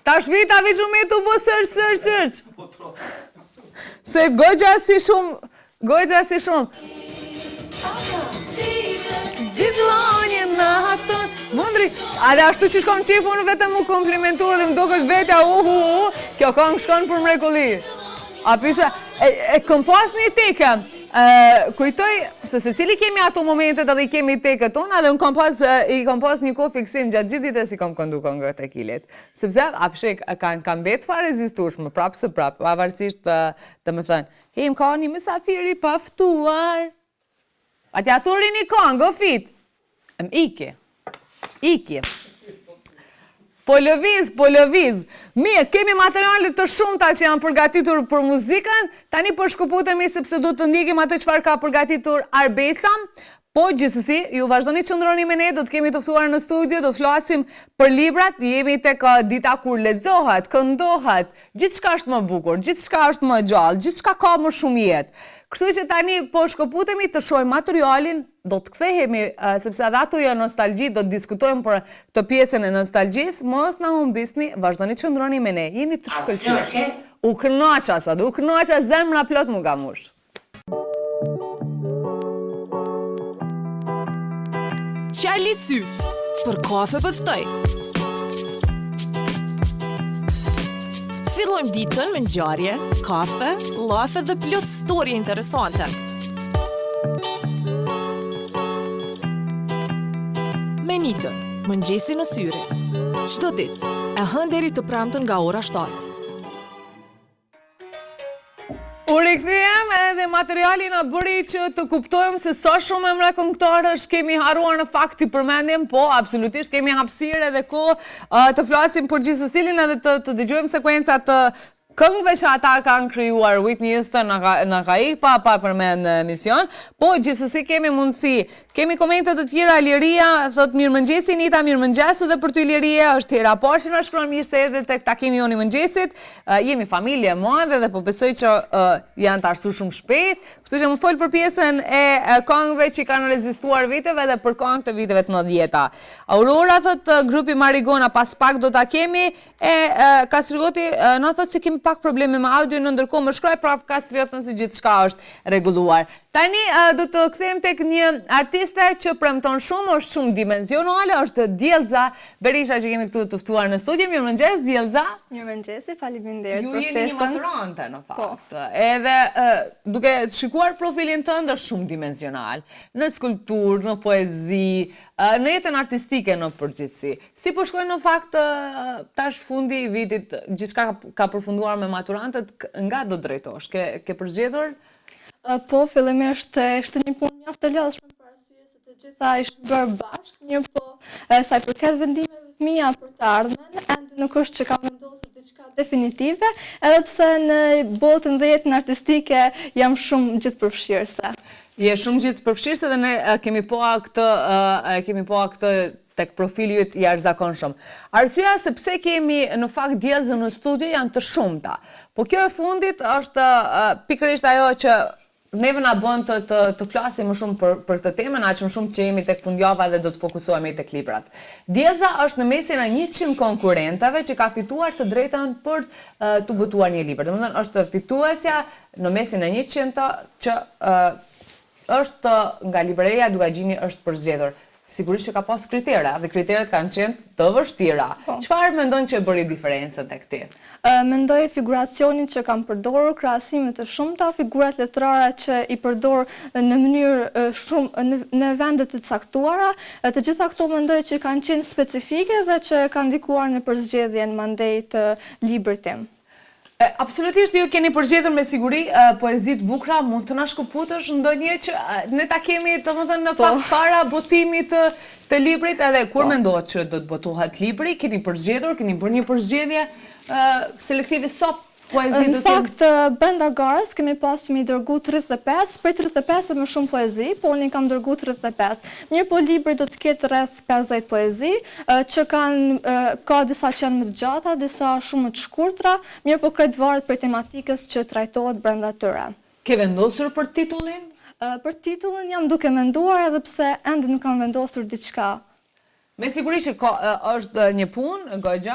Ta shvita vi shumë tu bo sërç. Se gogja si shumë. Gjithlonje në hatën Mundri, adhe ashtu që shkon qifu unë vetëm mu komplimentur dhe më do këtë vetja kjo kongë shkon për mrekulli. A pisha, këm pas një teke, kujtoj, se cili kemi ato momentet edhe i kemi teke tona dhe i kom pas një kohë fiksim gjatë gjithit e si kom këndu kongët e kilit. Sepse, a pishek, kam betë fa rezistushme, prapë së prapë, avarësisht të më thënë, im ka një mësafiri paftuar. Atja thuri një kongë, o fit, iki. Po lëviz. Mirë, kemi materialet të shumta që janë përgatitur për muzikën, tani po shkëputemi sepse do të ndjekim ato çfarë ka përgatitur Arbesa. Po gjithsesi, ju vazhdoni të qëndroni me ne, do të kemi të ftuar në studio, do flasim për librat, jemi tek dita kur lexohet, këndohet, gjithçka është më bukur, gjithçka është më gjallë, gjithçka ka më shumë jetë. Kështu që tani po shkëputemi të shohim materialin, do të kthehemi sepse edhe ato janë nostalgji, do të diskutojmë për të pjesën e nostalgjisë, mos na humbisni, vazhdoni të qëndroni me ne, jeni të shkëlqyer. U kënaqa zemra plot mu gamush. Qali syt për kafe pëstoj. Fillojmë ditën me ngjarje, kafe, llafe dhe plot storie interesante. Menitën, mëngjesi në syre. Çdo ditë, e hën deri të premten nga ora 7. U rikthyem edhe materiali na bëri që të kuptojmë se sa shumë emra këngëtarësh kemi harruar në fakt të përmendim, po absolutisht kemi hapësirë edhe kohë të flasim për gjithë secilin edhe të dëgjojmë sekuenca të këngëve që ata kanë krijuar. Whitney Houston na ka ik pa përmend në emision, po gjithsesi kemi mundësi. Kemi komente të tjera. Liria thot mirëmëngjesi Nita, mirëmëngjes edhe për ty Liria, është hera parë që na shkruan mirë se erdhe tek takimi jonë i mëngjesit. Jemi familje e madhe dhe po besoj që janë të arsuar shumë shpejt, kështu që më fol për pjesën e këngëve që kanë rezistuar viteve dhe për këngët e viteve të 90-ta. Aurora thot grupi Marigona pas pak do ta kemi Kastrioti na thot se kemi pak probleme me audio, në ndërkohë më shkruaj prap Kastriotën se gjithçka është rregulluar. Tani do të kthejmë tek një artiste që premton shumë, është shumë dimensionale, është Djellza Berisha që kemi këtu të ftuar në studio. Mirëmëngjes Djellza. Mirëmëngjes, faleminderit për ftesën. Ju jeni një maturante në fakt. Edhe duke shikuar profilin tënd është shumë dimensional. Në skulpturë, në poezi, në jetën artistike në përgjithësi. Si po shkojnë në fakt tash fundi i vitit, gjithçka ka përfunduar me maturantët, nga do drejtosh? Ke përzgjedhur? Po, fillimisht ishte një punë mjaft e lodhshme për arsye se të gjitha ishin bërë bashkë, mirë po sa i përket vendimeve të mia për të ardhmen, ende nuk është që kam vendosur diçka definitive, edhe pse në botën dhe jetën artistike jam shumë gjithëpërfshirëse. Je shumë gjithëpërfshirëse dhe ne kemi poa këtë tek profili yt i jashtëzakonshëm. Arsyeja se pse kemi në fakt Djellzën në studio janë të shumta. Po kjo e fundit është pikërisht ajo që neve na bën të flasim më shumë për këtë temë, na aq më shumë që jemi tek fundjava dhe do të fokusohemi tek librat. Djellza është në mesin e 100 konkurrentave që ka fituar së drejtën për të botuar një libër. Domethënë është fituesja në mesin e 100 që është nga libreria Dukagjini është përzgjedhur. Sigurisht që ka pas kritera dhe kriteret kanë qenë të vështira. Çfarë mendon që e bëri diferencën tek ti? Mendoj figuracionin që kam përdorur, krahasime të shumta, figurat letrare që i përdor në mënyrë shumë në vende të caktuara, të gjitha këto mendoj që kanë qenë specifike dhe që kanë ndikuar në përzgjedhjen mandej të librit tim. Absolutisht, ju keni përzgjedhur me siguri poezit bukra, mund të na shkëputësh ndonjë që ne ta kemi domethënë në fakt para botimit të librit, edhe kur mendohet që do të botohet libri, keni përzgjedhur, keni bërë një përzgjedhje selektive, sa poezi do Në fakt, brenda garës kemi pas mi dërgu 35, prej 35 më shumë poezi, po unë kam dërgu 35. Mirë po libri do të ketë rreth 50 poezi, që ka disa që janë më të gjata, disa shumë më të shkurtra, mirë po krejt varet për tematikës që trajtohet brenda tyre. Ke vendosur për titullin? Për titullin jam duke menduar edhe pse ende nuk kam vendosur diçka. Me siguri që është një punë, goxha,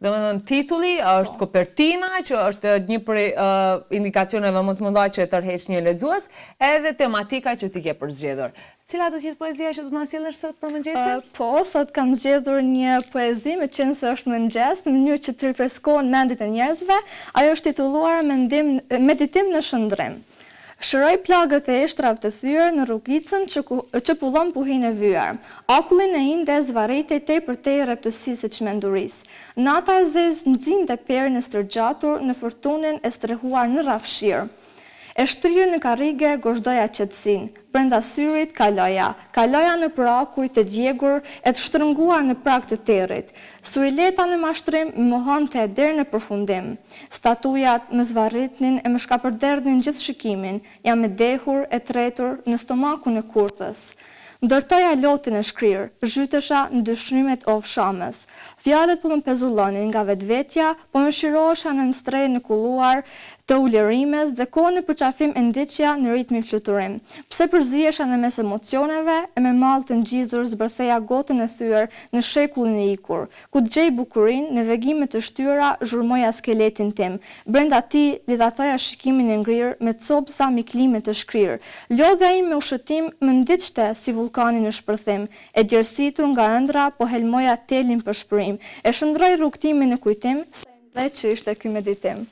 domethënë titulli është kopertina, që është një prej indikacioneve më të mëdha që tërheq një lexues, edhe tematika që ti ke përzgjedhur. Cila do të jetë poezia që do të na sjellësh sot për mëngjesin? Po, sot kam zgjedhur një poezi me qenë se është mëngjes, në mënyrë që të rifreskohen mendjet e njerëzve. Ajo është titulluar Meditim në shëndrim. Shëroj plagët e eshtrave të thyer në rrugicën që pullon puhin e vyer. Akullin e indes varrejte tepër te rreptësisë së çmendurisë. Nata e zezë nxinte perën e stërgjatur në furtunën e strehuar në rrafshir. E shtrirë në karrige gozhdoja qetësin, brenda syrit kaloja në prakuj të djegur e të shtrënguar në prak të territ. Suileta në mashtrim më mohonte deri në përfundim. Statujat më zvarritnin e më shkapërderdhin gjithë shikimin, jam e dehur e tretur në stomakun e kurthës. Ndërtoja lotin e shkrirë, zhytesha në dyshrimet o fshamës. Fjalët po më pezullonin nga vetvetja, po më shirosha në strej në kulluar të ulërimes dhe kohën e përqafim e ndiqja në ritmin fluturim. Pse përzihesha në mes emocioneve, e me mall të ngjizur zbërtheja gotën e thyer në shekullin e ikur. Ku të gjej bukurinë në vegime të shtyra, zhurmoja skeletin tim. Brenda tij lidhatoja shikimin e ngrirë me copsa mi klime të shkrirë. Lodhja im me ushëtim më ndiqte si vulkani në shpërthim. E gjersitur nga ëndra, po helmoja telin për shpërim. E shndroj rrugtimin në kujtim, se dhe që ishte ky meditim.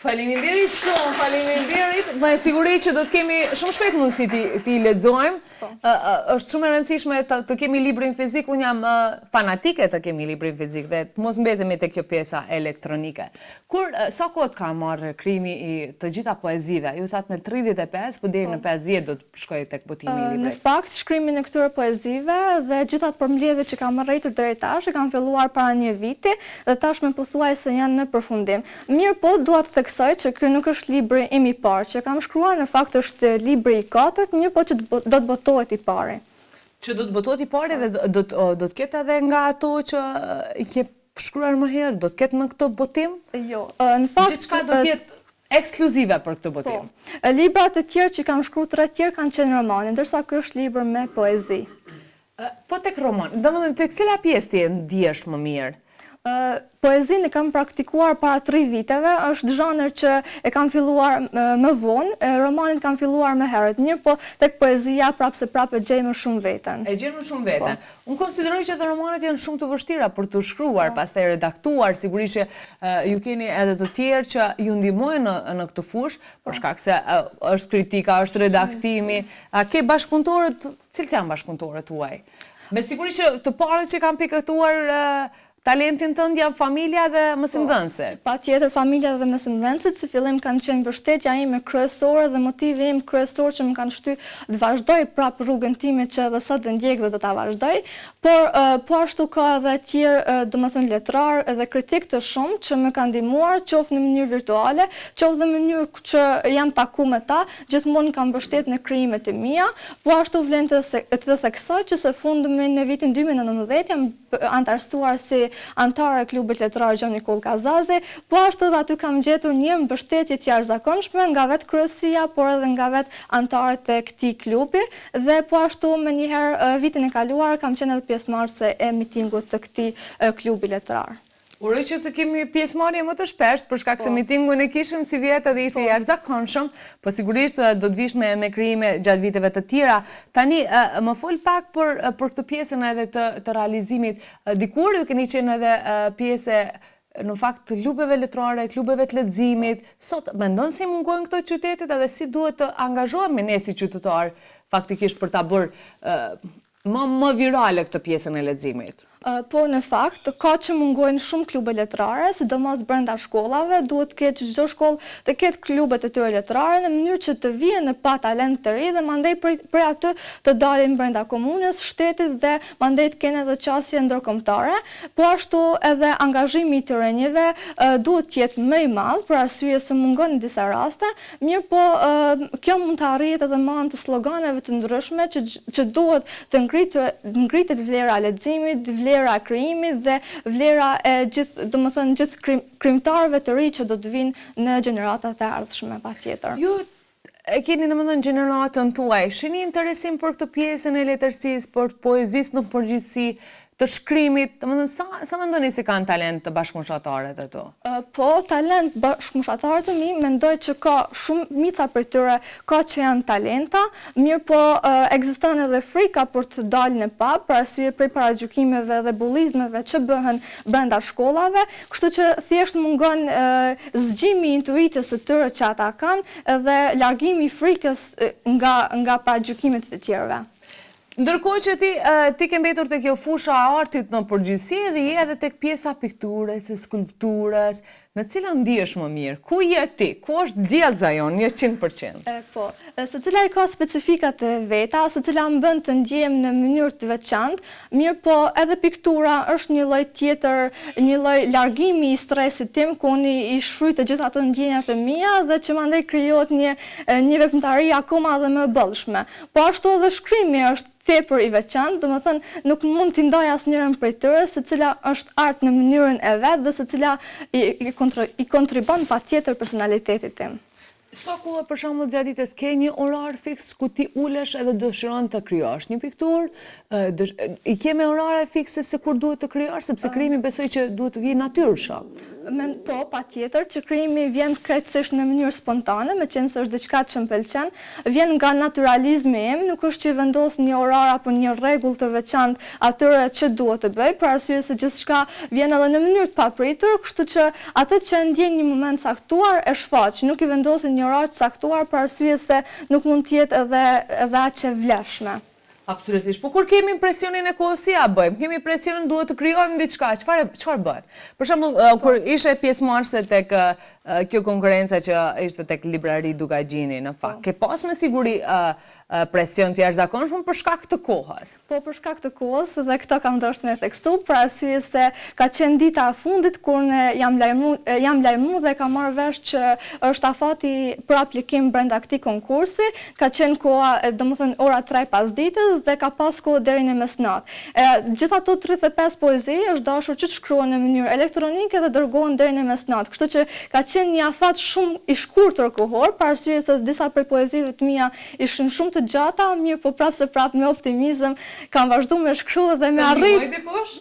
Faleminderit shumë, faleminderit. Me siguri që do të kemi shumë shpejt mundësi ti lexojmë. Është shumë e rëndësishme të kemi librin fizik. Unë jam fanatike të kemi librin fizik dhe të mos mbetemi te kjo pjesa elektronike. Sa kohë ka marrë krijimi i të gjitha poezive? Ju thatë me 35, po deri në 50 do të shkojë tek botimi i librit. Në fakt, shkrimin e këtyre poezive dhe gjithat përmbledhjet që kam arritur deri tash e kam filluar para një viti dhe tashmë pothuajse janë në përfundim. Mirë po, dua të që ky nuk është libri im i parë, që kam shkruar në fakt është libri i 4, mirë po që do të botohet i pari. Që do të botohet i pari dhe do të ketë edhe nga ato që i ke shkruar më herë, do të ketë në këtë botim? Jo, në fakt gjithçka do të jetë ekskluzive për këtë botim. Po. Librat e tjerë që kam shkruar të tjerë kanë qenë romane, ndërsa ky është libër me poezi. Po tek roman, domethënë tek cila pjesë ti ndihesh më mirë? Poezinë e kam praktikuar para 3 viteve, është zhanër që e kam filluar më vonë, romanin kam filluar më herët, mirë po tek poezia prapë gjej më shumë veten. E gjen më shumë veten. Unë konsideroj që edhe romanet janë shumë të vështira për të shkruar, pastaj redaktuar, sigurisht që ju keni edhe të tjerë që ju ndihmojnë në këtë fushë, për shkak se është kritika, është redaktimi. A ke bashkëpunëtorët, cilët janë bashkëpunëtorët tuaj? Me siguri që të parët që kanë pikëtuar talentin tënd janë familja dhe mësimdhënësit. Patjetër familja dhe mësimdhënësit, si fillim kanë qenë mbështetja ime kryesore dhe motivi im kryesor që më kanë shtyr të vazhdoj prapë rrugën time që edhe sot e ndjek dhe do ta vazhdoj, por po ashtu ka edhe të tjerë, domethënë letrar dhe kritik të shumë që më kanë ndihmuar, qoftë në mënyrë virtuale, qoftë në mënyrë që jam taku me ta, gjithmonë kanë mbështet në krijimet e mia, po ashtu vlen të theksoj që së fundmi në vitin 2019 jam antarësuar si antare e klubit letrar Gjon Nikol Kazazi, po ashtu dhe aty kam gjetur një mbështetje të jashtëzakonshme nga vetë kryesia, por edhe nga vetë antarët e këtij klubi dhe po ashtu më njëherë vitin e kaluar kam qenë edhe pjesëmarrëse e mitingut të këtij klubi letrar. Uroj që të kemi pjesëmarrje më të shpesht, për shkak se mitingun e kishim si vjetë dhe ishte jashtëzakonshëm, po sigurisht do të vish me krijime gjatë viteve të tjera. Tani më fol pak për këtë pjesën edhe të realizimit. Dikur ju keni qenë edhe pjesë në fakt të klubeve letrare, klubeve të leximit. Sot mendon si mungojnë këto qytetet edhe si duhet të angazhohemi ne si qytetar faktikisht për ta bërë më virale këtë pjesën e leximit? Po, në fakt, ka që mungojnë shumë klube letrare, sidomos brenda shkollave, duhet ketë çdo shkollë të ketë klubet e tyre letrare në mënyrë që të vijnë në pa talent të ri dhe mandej për aty të dalin brenda komunës, shtetit dhe mandej të kenë edhe qasje ndërkombëtare, po ashtu edhe angazhimi i të rinjve duhet të jetë më i madh për arsye se mungon në disa raste, mirë po kjo mund të arrihet edhe me anë të sloganeve të ndryshme që duhet të ngritet vlera e leximit, vlera e krijimit dhe vlera e gjithë krijimtarëve të ri që do të vinë në gjeneratat e ardhshme patjetër. Ju e keni domethënë gjeneratën tuaj, shihni interesim për këtë pjesën e letërsisë, për poezisë në përgjithësi, të shkrimit, domethënë sa mendoni se kanë talent të bashkëmoshataret ato? Po, talent bashkëmoshataret e mi mendoj që ka shumica për tyre ka që janë talenta, mirë po ekziston edhe frika për të dalë në pa, për arsye prej paragjykimeve dhe bullizmeve që bëhen brenda shkollave, kështu që thjesht mungon zgjimi i intuitës së tyre që ata kanë dhe largimi i frikës nga paragjykimet e tjerëve. Ndërkohë që ti ke mbetur te kjo fusha e artit në përgjithësi dhe je edhe tek pjesa pikturës, skulpturës, në cilën ndihesh më mirë? Ku je ti? Ku është djellza jonë 100%? Po, secila i ka specifikat e veta, secila më bën të ndjehem në mënyrë të veçantë, mirë po edhe piktura është një lloj tjetër, një lloj largimi i stresit tim, ku unë i shfryj të gjitha ato ndjenjat e mia dhe që mandej krijohet një veprimtari akoma edhe më e bollshme. Po ashtu edhe shkrimi është tepër i veçantë, domethënë nuk mund t'i ndaj asnjërin prej tyre, secila është art në mënyrën e vet dhe secila i kontribon patjetër personalitetit tim. Sa kohë për shembull gjatë ditës ke një orar fiks ku ti ulesh edhe dëshiron të krijosh një pikturë, i ke me orare fikse se kur duhet të krijosh, sepse krijimi besoj që duhet të vijë natyrshëm. Po, patjetër që krijimi vjen krejtësisht në mënyrë spontane, meqense është diçka që më pëlqen, vjen nga natyralizmi im, nuk është që vendos një orar apo një rregull të veçantë atyre që duhet të bëj, për arsye se gjithçka vjen edhe në mënyrë të papritur, kështu që atë që ndjen një moment saktuar e shfaq, nuk i vendosin një orar të saktuar për arsye se nuk mund të jetë edhe aq e vlefshme. Absolutisht. Po kur kemi impresionin e kohës si ja bëjmë? Kemi impresionin duhet të krijojmë diçka. Çfarë bën? Për shembull, kur ishe pjesëmarrëse tek kjo konkurrenca që ishte tek librari Dukagjini në fakt, ke pas me siguri presion të jashtëzakonshëm për shkak të kohës. Po, për shkak të kohës dhe këto kam dashur me tekstu, për arsye se ka qenë dita e fundit kur ne jam lajmu dhe kam marrë vesh që është afati për aplikim brenda këtij konkursi, ka qenë koha, domethënë ora 3 pas ditës dhe ka pas kohë deri në mesnatë. Gjithë ato 35 poezi është dashur që të shkruhen në mënyrë elektronike dhe dërgohen deri në mesnatë. Kështu që ka qenë një afat shumë i shkurtër kohor, për arsye se disa prej poezive të mia ishin shumë të gjata, mirë po prapë me optimizëm kam vazhduar me shkruaj dhe me arrit. Të ndihmoj dikush?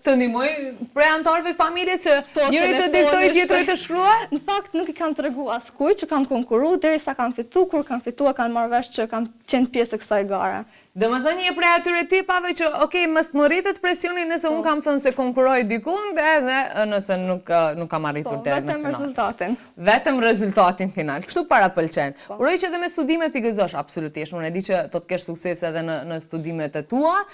Të ndihmoj prej anëtarëve të familjes që njëri të diktoj, tjetri të shkruaj? Në fakt nuk i kam treguar askujt që kam konkuruar derisa kam fituar, kur kam fituar kanë marrë vesh që kam qenë pjesë e kësaj gare. Domethënë një prej atyre tipave që mos më rritet presioni nëse un kam thënë se konkurroj dikund edhe nëse nuk kam arritur deri në final. Vetëm rezultatin. Vetëm rezultatin final. Kështu para pëlqen. Uroj që edhe me studimet i gëzosh absolutisht. Unë e di që do të kesh sukses edhe në studimet e tua.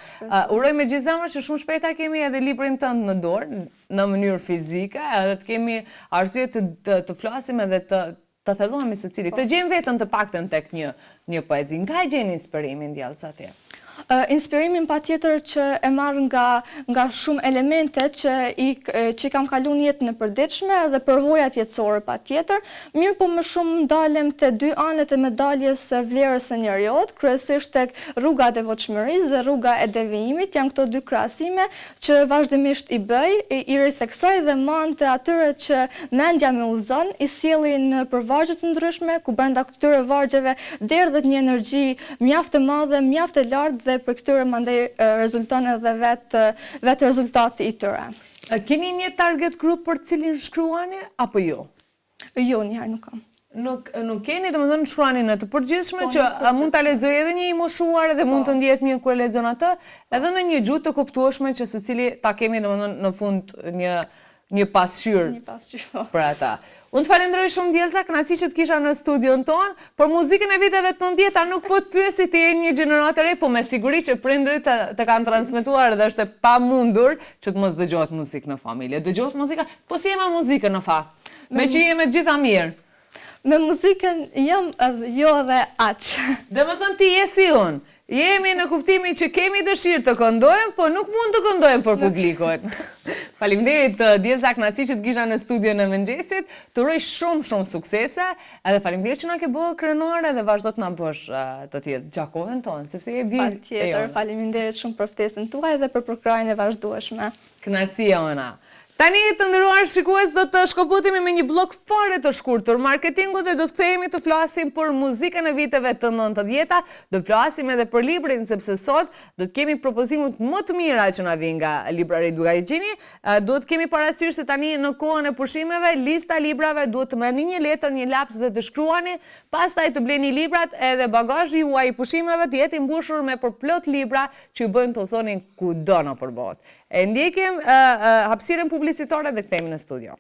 Uroj me gjithë zemrën që shumë shpejt kemi edhe librin tënd në dorë në mënyrë fizike, edhe të kemi arsye të flasim edhe të thellohemi secili. Të gjejmë veten të paktën tek një poezi. Nga e gjen inspirimin djallca atje? Inspirimin patjetër që e marr nga shumë elemente që kam kaluar në jetën e përditshme dhe përvojat jetësore patjetër, mirë po më shumë ndalem te dy anët e medaljes së vlerës së njerëzit, kryesisht tek rruga e devotshmërisë dhe rruga e devijimit, janë këto dy krahasime që vazhdimisht i bëj, i ritheksoj dhe mand të atyre që mendja më udhëzon, i sjellin në vargje të ndryshme, ku brenda këtyre vargjeve derdhet një energji mjaft e madhe, mjaft e lartë dhe për këtyre mandej rezulton edhe vetë rezultati i tyre. Keni një target group për cilin shkruani apo jo? Jo, njëherë nuk kam. Nuk keni, domethënë shkruani në të përgjithshme që mund ta lexoj edhe një i moshuar dhe mund të ndihet mirë kur e lexon atë, edhe në një gjuhë të kuptueshme që secili ta kemi domethënë në fund një pasqyrë për ata. Unë të falenderoj shumë Djelza, kënaqësi që të kisha në studion tonë, por muzikën e viteve të 90-ta nuk po të pyesi ti je një gjenerat e re, po me siguri që prindrit të kanë transmetuar dhe është e pamundur që të mos dëgjohet muzikë në familje. Dëgjohet muzika, po si jema muzikën në fakt? Me që jemi gjitha mirë. Me muzikën jam edhe jo edhe aq. Dhe më thënë ti je si unë. Jemi në kuptimin që kemi dëshirë të këndojmë, po nuk mund të këndojmë për publikun. Faleminderit Djelza, kënaqësi që të kisha në studion e mëngjesit, të uroj shumë suksese, edhe faleminderit që na ke bërë krenare dhe vazhdo të na bësh të tjetë gjakovën tonë, sepse je vizë. Patjetër, faleminderit shumë për ftesën tuaj dhe për programin e vazhdueshme. Kënaqësi ona. Tani të nderuar shikues, do të shkëputemi me një blok fare të shkurtër marketingu dhe do të kthehemi të flasim për muzikën e viteve të 90-ta, do të flasim edhe për librin sepse sot do të kemi propozimet më të mira që na vijnë nga librari Dugajgjini. Do të kemi parasysh se tani në kohën e pushimeve lista librave duhet të merrni një letër, një laps dhe të shkruani, pastaj të bleni librat edhe bagazhi juaj i pushimeve të jetë i mbushur me përplot libra që ju bëjnë të thonin kudo nëpër botë. E ndjekim hapësirën publicitare dhe kthehemi në studio.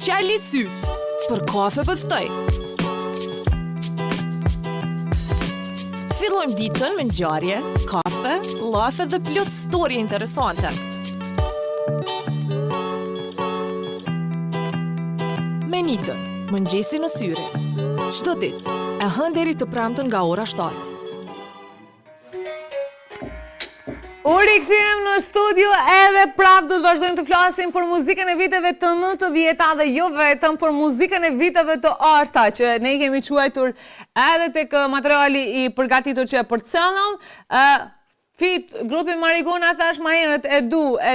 Qali syt për kafe pëstoj. Të fillojmë ditën me ngjarje, kafe, llafe dhe plot storie interesante. Menitën, mëngjesi në syre. Çdo ditë, e hën deri të premten nga ora 7. U rikthiem në studio edhe prap do të vazhdojmë të flasim për muzikën e viteve të 90-ta dhe jo vetëm për muzikën e viteve të arta që ne i kemi quajtur edhe tek materiali i përgatitur që e përcëllëm. Fit, grupi Marigona thash ma herët e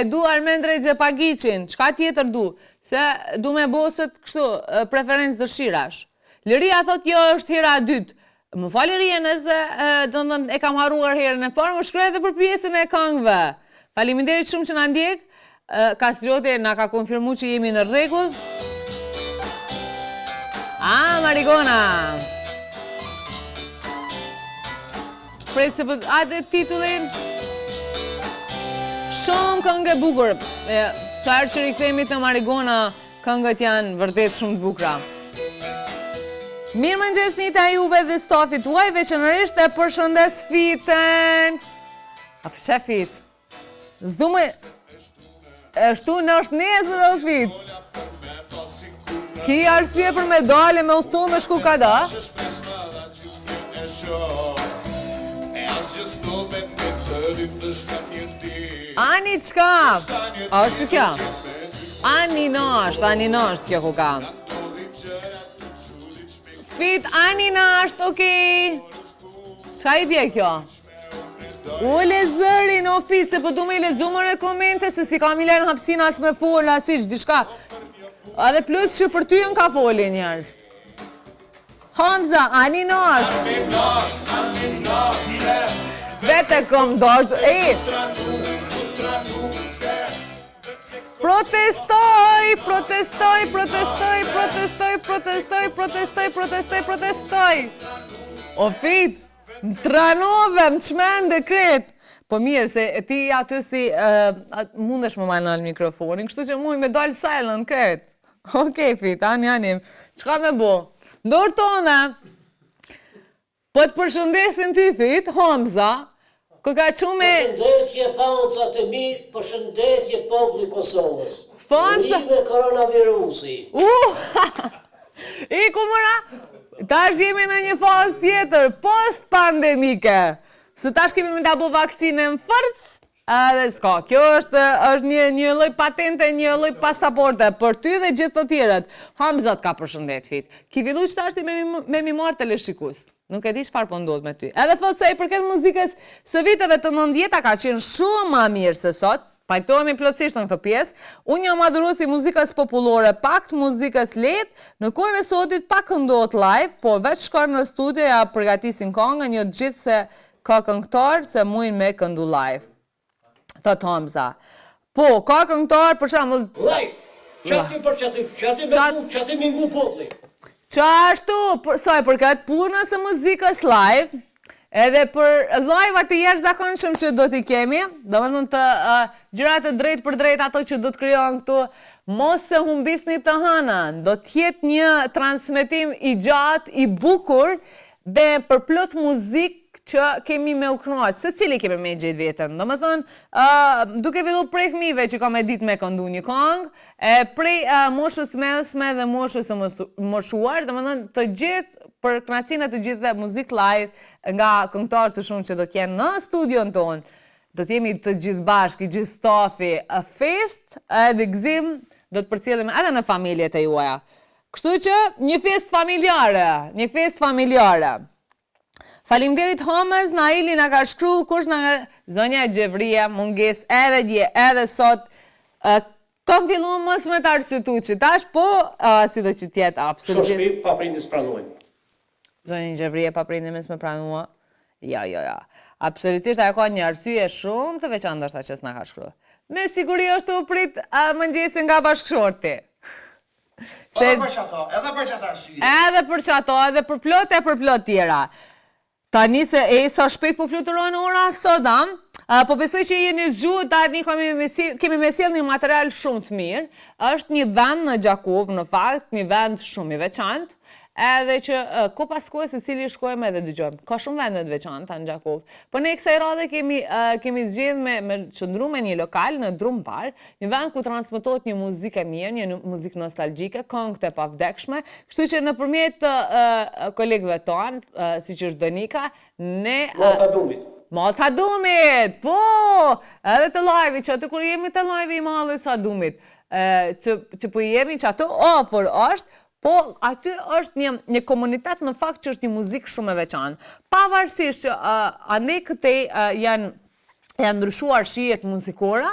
du Armendre Xhepagiçin, çka tjetër du? Se du me bosët kështu preferencë dëshirash. Liria thot jo është hera e dytë. Më fali Ria nëse e kam harruar herën e parë, më shkruaj edhe për pjesën e këngëve. Faleminderit shumë që na ndjek. Kastrioti na ka konfirmuar që jemi në rregull. Marigona. Pret se atë titullin. Shumë këngë e bukur. Sa herë që rikthehemi te Marigona, këngët janë vërtet shumë të bukura. Mirë mëngjes Nita juve dhe stafit tuaj, veçanërisht e përshëndes Fitën. A për që Fit? Zdu me... Eshtu në është nesër o Fit. Ki arsye për me dale me ustu me shku kada? Ani qka? A është që kja? Ani nështë kjo ku ka. Fit, Ani nasht, okej. Qa i bje kjo? Ule zërin, o Fit, se po du me i lexuar në komente, se si kam i len hapsin as me folë, as ish, dishka. A dhe plus që për ty në ka foli njerës. Hamza, Ani nasht. Vete kom dasht, Protestoj. O Fit, më tranove, më qmende kret. Po mirë, se ti aty si mundesh më manal mikrofonin, kështu që muj me dalë silent kret. Okej, Fit, ani, qka me bo? Ndorë tona, po të përshëndesin ty, Fit, Hamza, Përshëndetje fanca të mi, përshëndetje populli Kosovës. Fanca? Rime koronavirusi. Iku mëra, tash jemi në një fazë tjetër, post-pandemike. Se tash kemi me ta bo vakcinën fërc, edhe s'ka. Kjo është një lloj patente, një lloj pasaporte për ty dhe gjithë të tjerët. Hamzat ka përshëndet fit. Ki fillu që tashti me mi marrë teleshikus. Nuk e di çfarë po ndodh me ty. Edhe thot se i përket muzikës së viteve të 90-ta ka qenë shumë më mirë se sot. Pajtohemi plotësisht në këtë pjesë. Unë jam adhuruesi muzikës popullore, pak të muzikës lehtë. Në kohën e sotit pak këndohet live, po veç shkon në studio ja përgatisin këngën, jo gjithë se ka këngëtar se mujnë me këndu live. Thot Hamza. Po, ka këngëtar për shembull. Live. Çati me ngu populli. Qashtu, sa i përket punës së muzikës live, edhe për live-at të jashtëzakonshëm që do t'i kemi, domethënë të gjërat të drejtë për drejtë ato që do të krijojnë këtu, mos se humbisni të hënën, do t'jetë një transmetim i gjatë, i bukur, dhe për plot muzikë që kemi me u kënaqë, se cili kemi me gjetë vetën. Domethënë, duke fillu prej fëmijëve që ka me ditë me këndu një këngë, prej moshës mesme dhe moshës së moshuar, domethënë të gjithë për kënaqësinë të gjithëve muzikë live nga këngëtarë të shumë që do t'jenë në studion tonë. Do t'jemi të gjithë bashkë, i gjithë stafi, fest edhe gëzim do të përcjellim edhe në familjet e juaja. Kështu që një fest familjare. Faleminderit Homës, Naili na ka shkruar kush na zonja Gjevria, munges edhe dje, edhe sot. Kam filluar mos me të arsyetu që tash, po si do që tjetë absolutisht. Shoshpi paprindës pranojnë. Zonja Gjevria paprindës me pranua. Ja. Absolutisht ajo ka një arsye shumë të veçantë ndoshta që s'na ka shkruar. Me siguri është u prit mëngjesin nga bashkëshorti. Edhe për çato, edhe për çato arsye. Edhe për çato, edhe për plot tjera. Tani se sa shpejt po fluturojnë ora sodam, po besoj që jeni zgjuar, tani kemi me sjell një material shumë të mirë. Është një vend në Gjakov, në fakt, një vend shumë i veçantë, edhe që ko pas kohë se cili shkojmë edhe dëgjojmë. Ka shumë vende të veçanta në Gjakov. Po ne kësaj radhe kemi zgjedhur me qëndru me një lokal në Drumpar, një vend ku transmetohet një muzikë e mirë, një muzikë nostalgjike, këngë të pavdekshme. Kështu që nëpërmjet kolegëve tonë, siç është Donika, ne Malta Dumit, po! Edhe të live, që atë kur jemi të live i madhe sa Dumit, që po jemi që atë ofër është, po aty është një komunitet në fakt që është një muzikë shumë e veçantë. Pavarësisht që ande këtej janë ndryshuar shijet muzikore,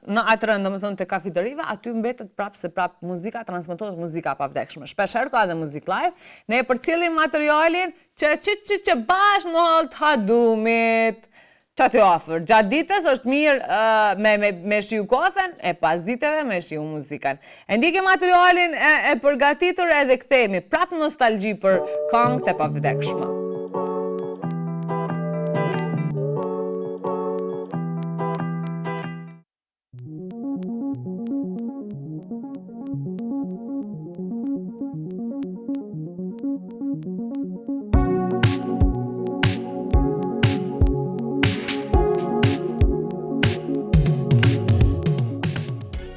në atë rënd, domethënë të kafeterive, aty mbetet prapë muzika, transmetohet muzika pavdekshme. Shpeshherë ka edhe muzikë live, ne e përcjellim materialin që bashkë në Malta Dumit. Qa të ofër, gjatë ditës është mirë me shiu kofen, e pas ditëve me shiu muzikan. E ndike materialin e përgatitur edhe kthehemi prapë nostalgji për këngët e pavdekshme.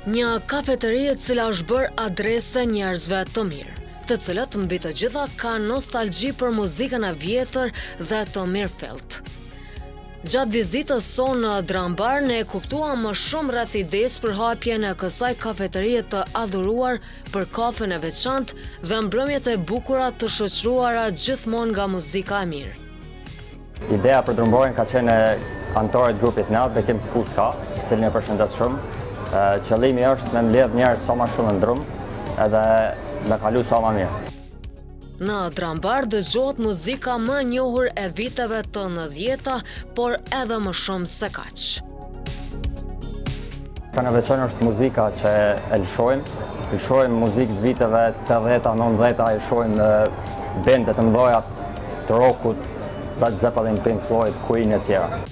Një kafeteri e cila është bërë adrese njerëzve të mirë, të cilët mbi të gjitha ka nostalgji për muzikën e vjetër dhe të mirëfillt. Gjatë vizitës sonë në Drambar ne kuptuam më shumë rreth idesë për hapjen e kësaj kafeterie të adhuruar për kafen e veçantë dhe mbrëmjet e bukura të shoqëruara gjithmonë nga muzika e mirë. Ideja për Drumbarin ka qenë anëtarët grupit NAV, Bekim Puska, cilin e përshëndet shumë. Qëllimi është me mbledh njerëz sa më shumë në drum, edhe me kalu sa më mirë. Në Drambar dëgjohet muzika më e njohur e viteve të 90-ta, por edhe më shumë se kaq. Ka në veçantë është muzika që e lëshojmë muzikë të viteve 80-ta, 90-ta, e lëshojmë bende të mëdha të rockut, Led Zeppelin, Pink Floyd, Queen e tjera.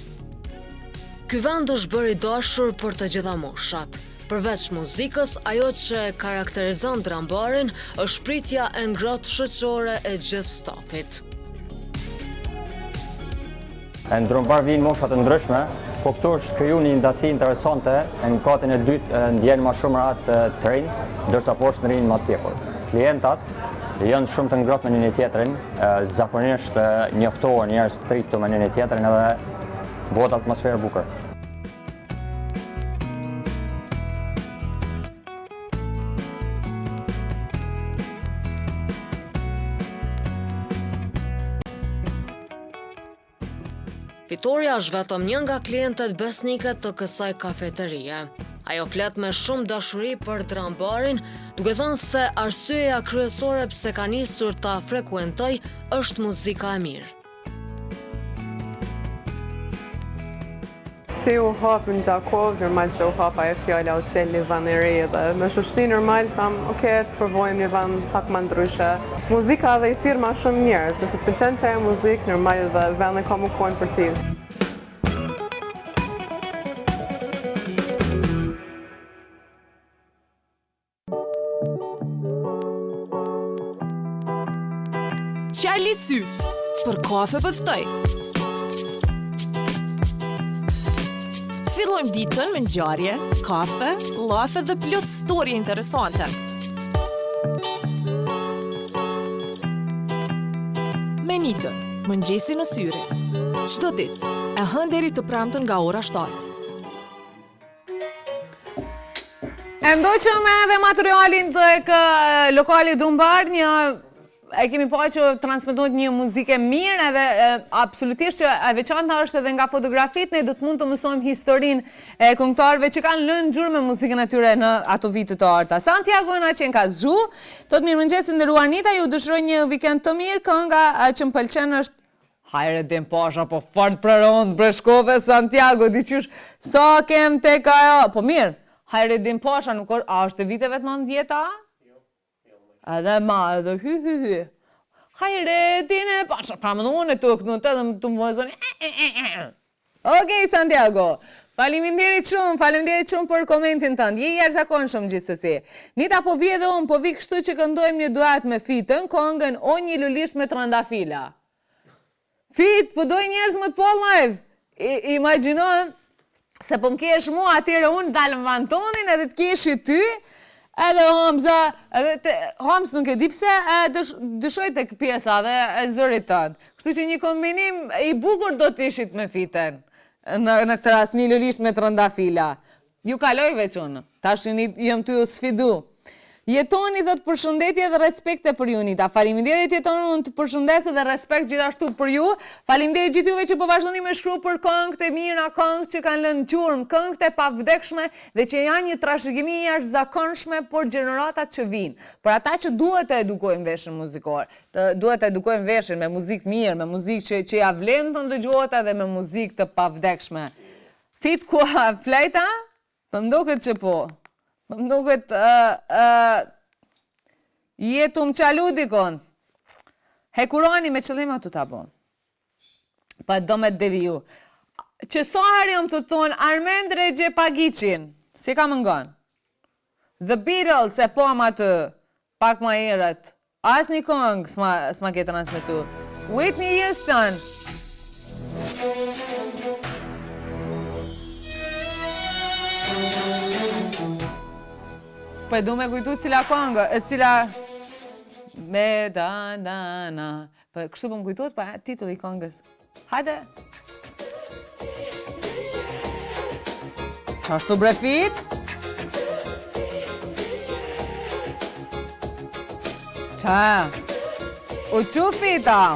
Ky vend është bërë i dashur për të gjitha moshat. Përveç muzikës, ajo që karakterizon Drambarin është pritja e ngrohtë shoqërore e gjithë stafit. Në Drumbar vinë moshat të ndryshme, po këtu është kriju një ndasi interesante, në katin e dytë ndjen më shumë rahat të rinj, ndërsa poshtë në rinj më të pjekur. klientat janë shumë të ngrohtë me njëri tjetrin, zakonisht njoftohen njerëz të rritur me njëri tjetrin edhe bëhet atmosferë e bukur. Fitoria është vetëm një nga klientët besnike të kësaj kafeterie. Ajo flet me shumë dashuri për drambarin, duke thënë se arsyeja kryesore pse ka nisur ta frekuentoj është muzika e mirë. Si u hap në Gjakov, normal që u hap ajo fjala u qel një vend i re dhe me shoqëni normal tham, okay, të provojmë një vend pak më ndryshe. Muzika dhe i thirr ma shumë njerëz, nëse të pëlqen çaja muzikë, normal dhe vendi ka më kohën për ti. Qaj Lisyt, për kafe pëftoj. Fillojmë ditën me ngjarje, kafe, llafe dhe plot storie interesante. Menitën, mëngjesi në syre. Çdo ditë, e hënë deri të premten nga ora 7. E ndoqëm edhe materialin të lokali Drumbar, e kemi pa që transmetohet një muzike mirë edhe absolutisht që e veçanta është edhe nga fotografit, ne do të mund të mësojmë historinë e këngëtarëve që kanë lënë gjurmë me muzikën e tyre në ato vite të arta. Santiago na qenë ka zhu, të mirëmëngjes nderuar Anita, ju dëshiroj një vikend të mirë, kënga që më pëlqen është Hajre din pasha, po fort prerond Breshkove Santiago, diqysh sa kem tek ajo, po mirë, Hajre din pasha nuk është e viteve të 90-ta? Edhe ma, edhe hy. Hajretin e pasha, pra më unë e të këtu të më vëzoni. Okej, Santiago, faleminderit shumë për komentin tënd. Je jashtëzakonshëm gjithsesi. Nita po vi edhe unë, po vi kështu që këndojmë një duet me Fitën, këngën O një lulisht me trëndafila. Fit, po doj njerëz më të po live. Imagjinohen se po më kesh mua atyre unë dalëm vantonin edhe të kesh i ty. Edhe Hamza nuk e di pse dëshoj tek pjesa dhe e zërit tënd. Kështu që një kombinim i bukur do të ishit me Fitën. Në këtë rast një lulisht me trëndafila. Ju kaloj veç unë. Tash jam ty u sfidu. Jetoni dhe të përshëndetje dhe respekte për ju, Nita. Faleminderit jetoni, unë të përshëndes dhe respekt gjithashtu për ju. Faleminderit gjithë juve që po vazhdoni me shkruaj për këngët e mira, këngët që kanë lënë gjurmë, këngët e pavdekshme dhe që janë një trashëgimi jashtëzakonshme për gjeneratat që vinë. Për ata që duhet të edukojmë veshën muzikor, duhet të edukojmë veshën me muzikë mirë, me muzikë që ja vlen të ndëgjohet edhe me muzikë të pavdekshme. Fit ku flejta? Më ndoket që po. Më duket jetu më qalu dikon. Hekurani me qëllim ato ta bon. Pa do me deviju. Që soher jam të thonë Armend Regjepagiqin, si ka më ngon. The Beatles e po më atë, pak ma herët. As një këngë s'ma ke transmetu. Whitney Houston. Po e du me kujtu cila këngë, cila me da. Po kështu po më kujtuat pa titulli i këngës. Hajde. Qashtu bre Fit? Qa? Uqu Fita?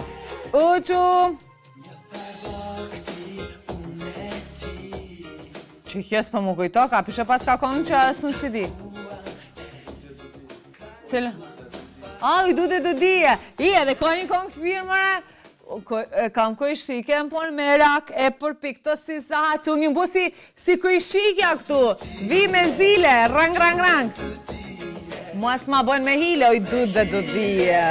Uqu? Që kjes për më kujto, ka pishe pas ka këngë që asë në si di. I du të dije. Edhe ka një këngë firë mëre. Kam kojshike më ponë me rak e përpik të si sahat. Që unë një bu si kojshikja këtu. Vi me zile, rang. Mua s'ma bojnë me hile, i du të dije.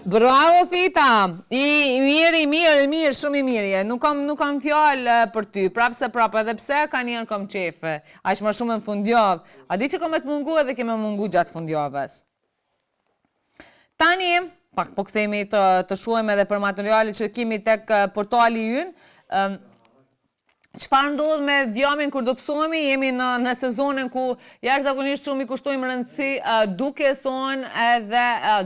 Bravo Fita, mirë, shumë i mirë, nuk kam fjallë për ty, prapë se prapë, edhe pse ka njerë kom qefe, aq më shumë në fundjavë, a di që kom e të mungu edhe keme mungu gjatë fundjavës. Tani, pak po këthemi të shuajmë edhe për materiali që kemi tek portali ynë, Çfarë ndodh me dhjamin kur do psohemi? Jemi në sezonin ku jashtëzakonisht shumë i kushtojmë rëndësi duke son edhe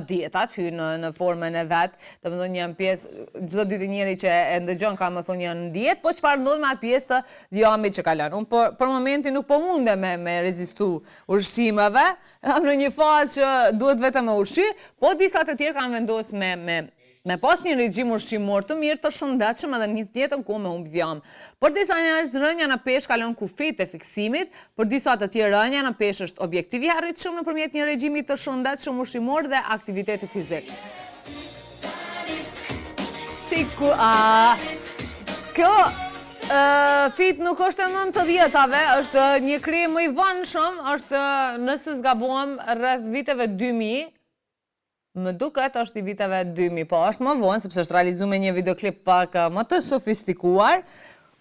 dietat hyjnë në formën e vet. Domethënë janë pjesë çdo ditë njëri që e ndëgjon ka më thonë janë në dietë, po çfarë ndodh me atë pjesë të dhjamit që kalon? Unë për momentin nuk po mundem me rezistu ushqimeve, jam në një fazë që duhet vetëm me ushqy, po disa të tjerë kanë vendosur me pas një regjim ushqimor të mirë, të shëndetshëm edhe një tjetër kohë me humb dhjam. Për disa njerëz rënja në peshë kalon kufit e fiksimit, për disa të tjerë rënja në peshë është objektiv i arritshëm nëpërmjet një regjimi të shëndetshëm ushqimor dhe aktiviteti fizik. Kjo fit nuk është e 90-tave, është një krem më i vonshëm, është nëse s'gabojm rreth viteve 2000. Më duket është i viteve 2000, po është më vonë, sepse është realizuar me një videoklip pak më të sofistikuar,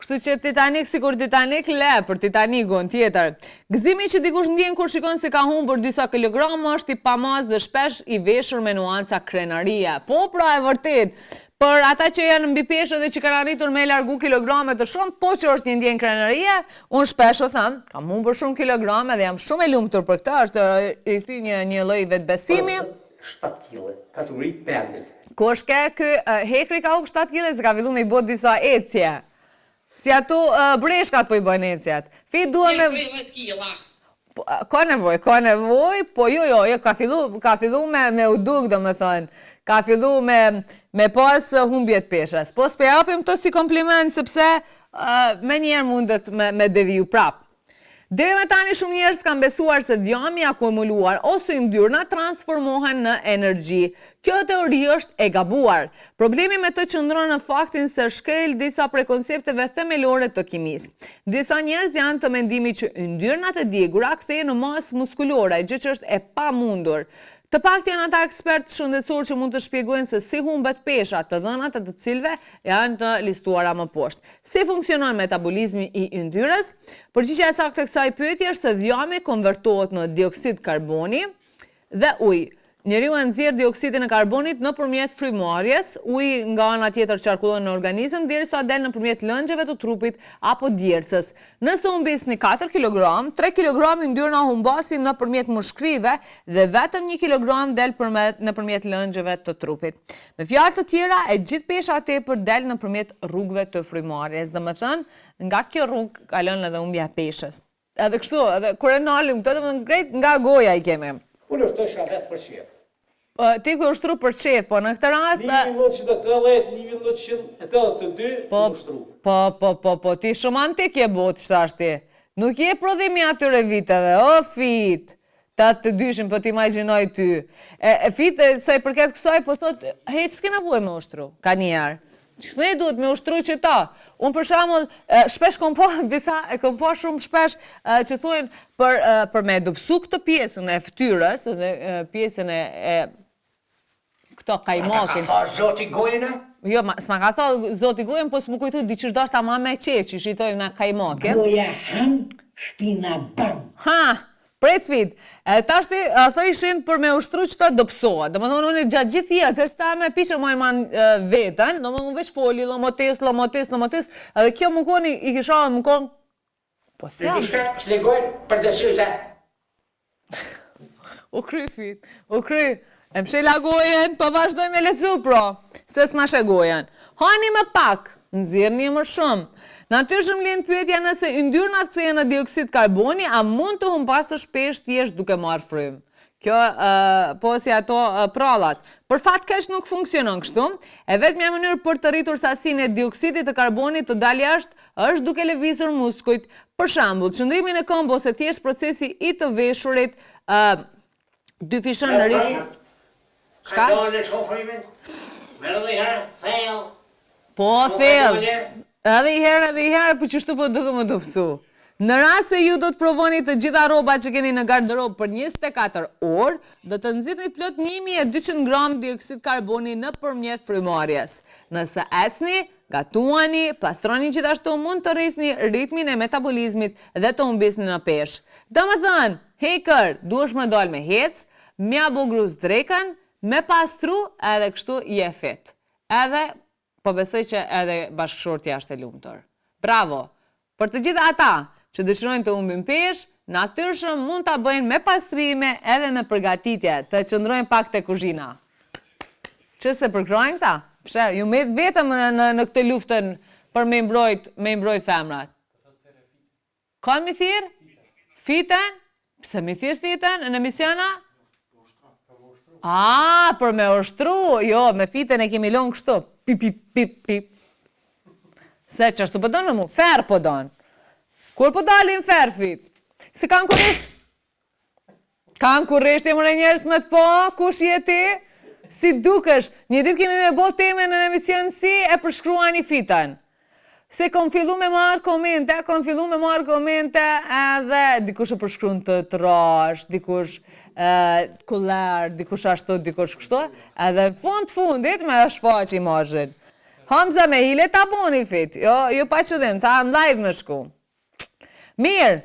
kështu që Titanic sikur Titanic le për Titanicun tjetër. Gëzimi që dikush ndjen kur shikon se ka humbur disa kilograma është i pamaz dhe shpesh i veshur me nuanca krenarie. Po pra e vërtet, për ata që janë mbi peshë dhe që kanë arritur me largu kilograme të shumë, po që është një ndjen krenarie, unë shpesh o them, kam humbur shumë kilograme dhe jam shumë e lumtur për këtë, është i thy një lloj vetbesimi. 7 kg, ka të rrit pendin. Ku është kë hekri ka u 7 kg, se ka fillu me i bot disa ecje. Si ato breshkat po i bojnë ecjat. Fi duhet me... 30 kg. Ka nevoj, po jo, ka fillu me uduk, do me thënë. Ka fillu me pas humbjet peshës. Po s'pe japim to si kompliment, sepse me njerë mundet me deviju prap. Deri me tani shumë njerëz kanë besuar se dhjami akumuluar ose yndyrna transformohen në energji. Kjo teori është e gabuar. Problemi me të qëndron në faktin se shkel disa prej koncepteve themelore të kimisë. Disa njerëz janë të mendimit që yndyrnat e djegura kthehen në masë muskulore, gjë që është e pamundur. Të paktë janë ata ekspertë shëndetësor që mund të shpjegojnë se si humbet pesha, të dhënat e të cilëve janë të listuara më poshtë. Si funksionon metabolizmi i yndyrës? Përgjigjja e saktë e kësaj pyetje është se dhjami konvertohet në dioksid karboni dhe ujë. Njeriu e nxjerr dioksidin e karbonit nëpërmjet frymarrjes, uji nga ana tjetër qarkullon në organizëm derisa del nëpërmjet lëngjeve të trupit apo djercës. Nëse humbisni 4 kg, 3 kg yndyrna humbasin nëpërmjet mushkrive dhe vetëm 1 kg del nëpërmjet lëngjeve të trupit. Me fjalë të tjera, e gjithë pesha tepër del nëpërmjet rrugëve të frymarrjes. Domethënë, nga kjo rrugë kalon edhe humbja e peshës. Edhe kështu, edhe kur e nalim këtë, domethënë krejt nga goja i kemi. Unë është të shavet për shef. Ti ku ushtru për shef, po në këtë rast... 1980, 1982, ushtru. Po, ti shumë antik je botë, qëtash ti. Nuk je prodhimi atyre viteve, o fit, ta të dyshin, po ti imagjinoj ty. Fit, sa i përket kësaj, po thot, hej, s'ke nevojë me ushtru, ka njerë. Që ne duhet me ushtru që ta. Unë për shembull shpesh kom po shumë shpesh që thonë për me eduksu këtë pjesën e fytyrës dhe pjesën e këto kajmakin. Ka tha zoti gojnë? Jo, s'ma ka tha zoti gojnë, po s'mu kujtu diqysh dashta ma me qeq, që shitojmë në kajmakin. Goja han, shpina bam. Ha, pret fit. Tashti thëshin për me ushtru që ta do pësohet. Domethënë unë gjatë gjithë jetës ta me piqër mojnë vetën, domethënë veç foli, lomotes, edhe kjo më koni i kisha më konë... Po se jam? Në tishtë shlegojnë për dësyze. U kry fit, u kry. E mshela gojen, pa vazhdoj me lecu pro, se s'ma she gojen. Hani me pak, nxirrni më shumë. Natyrshëm lind pyetja nëse yndyrnat kthehen në dioksid karboni, a mund të humbasësh peshë thjesht duke marrë frym? Kjo po si ato prallat. Për fat keq nuk funksionon kështu. E vetmja mënyrë për të rritur sasinë e dioksidit të karbonit të dalë jashtë është duke lëvizur muskujt. Për shembull, çndrimin e këmbë ose thjesht procesi i të veshurit dyfishon në ritëm. Shka? Merë dhe herë, thell. Po, thell. Edhe i herë, për qështu po duke më të pësu. Në rast se ju do të provoni të gjitha rrobat që keni në garderobë për 24 orë, do të nxirrni plot 1200 gram dioksid karboni nëpërmjet frymarrjes. Nëse ecni, gatuani, pastroni gjithashtu mund të rrisni ritmin e metabolizmit dhe të humbisni në peshë. Domethënë, hekër, duhesh me dal me hec, mja bugrus drekën, me pastru edhe kështu je fit. Edhe po besoj që edhe bashkëshortja është e lumtur. Bravo! Për të gjitha ata që dëshirojnë të humbin peshë, natyrshëm mund ta bëjnë me pastrime edhe me përgatitje, të qëndrojnë pak te kuzhina. Që se përkrojnë këta? Pse, ju met vetëm në këtë luftën për me mbrojt femrat. Kanë mi thirë? Fiten? Pse mi thirë fiten në emisiona? Për me ushtru, jo, me fiten e kemi lonë kështu. Pip, pip, pip, pip. Se që ashtu pëdonë me mu, fer pëdonë. Kur po dalin fer fit? Se kanë kurisht? Kanë kurisht e mëre njerës me të po, kush jeti? Si dukesh, një ditë kemi me bo teme në emision si e përshkruani fiten. Se kom fillu me marrë komente edhe dikush e përshkruan të trash, dikush kuller, dikush ashtu, dikush kështu, edhe fundit me shfaq imazhin. Hamza me hile ta boni fit, jo pa qëllim, ta në live me shku. Mirë,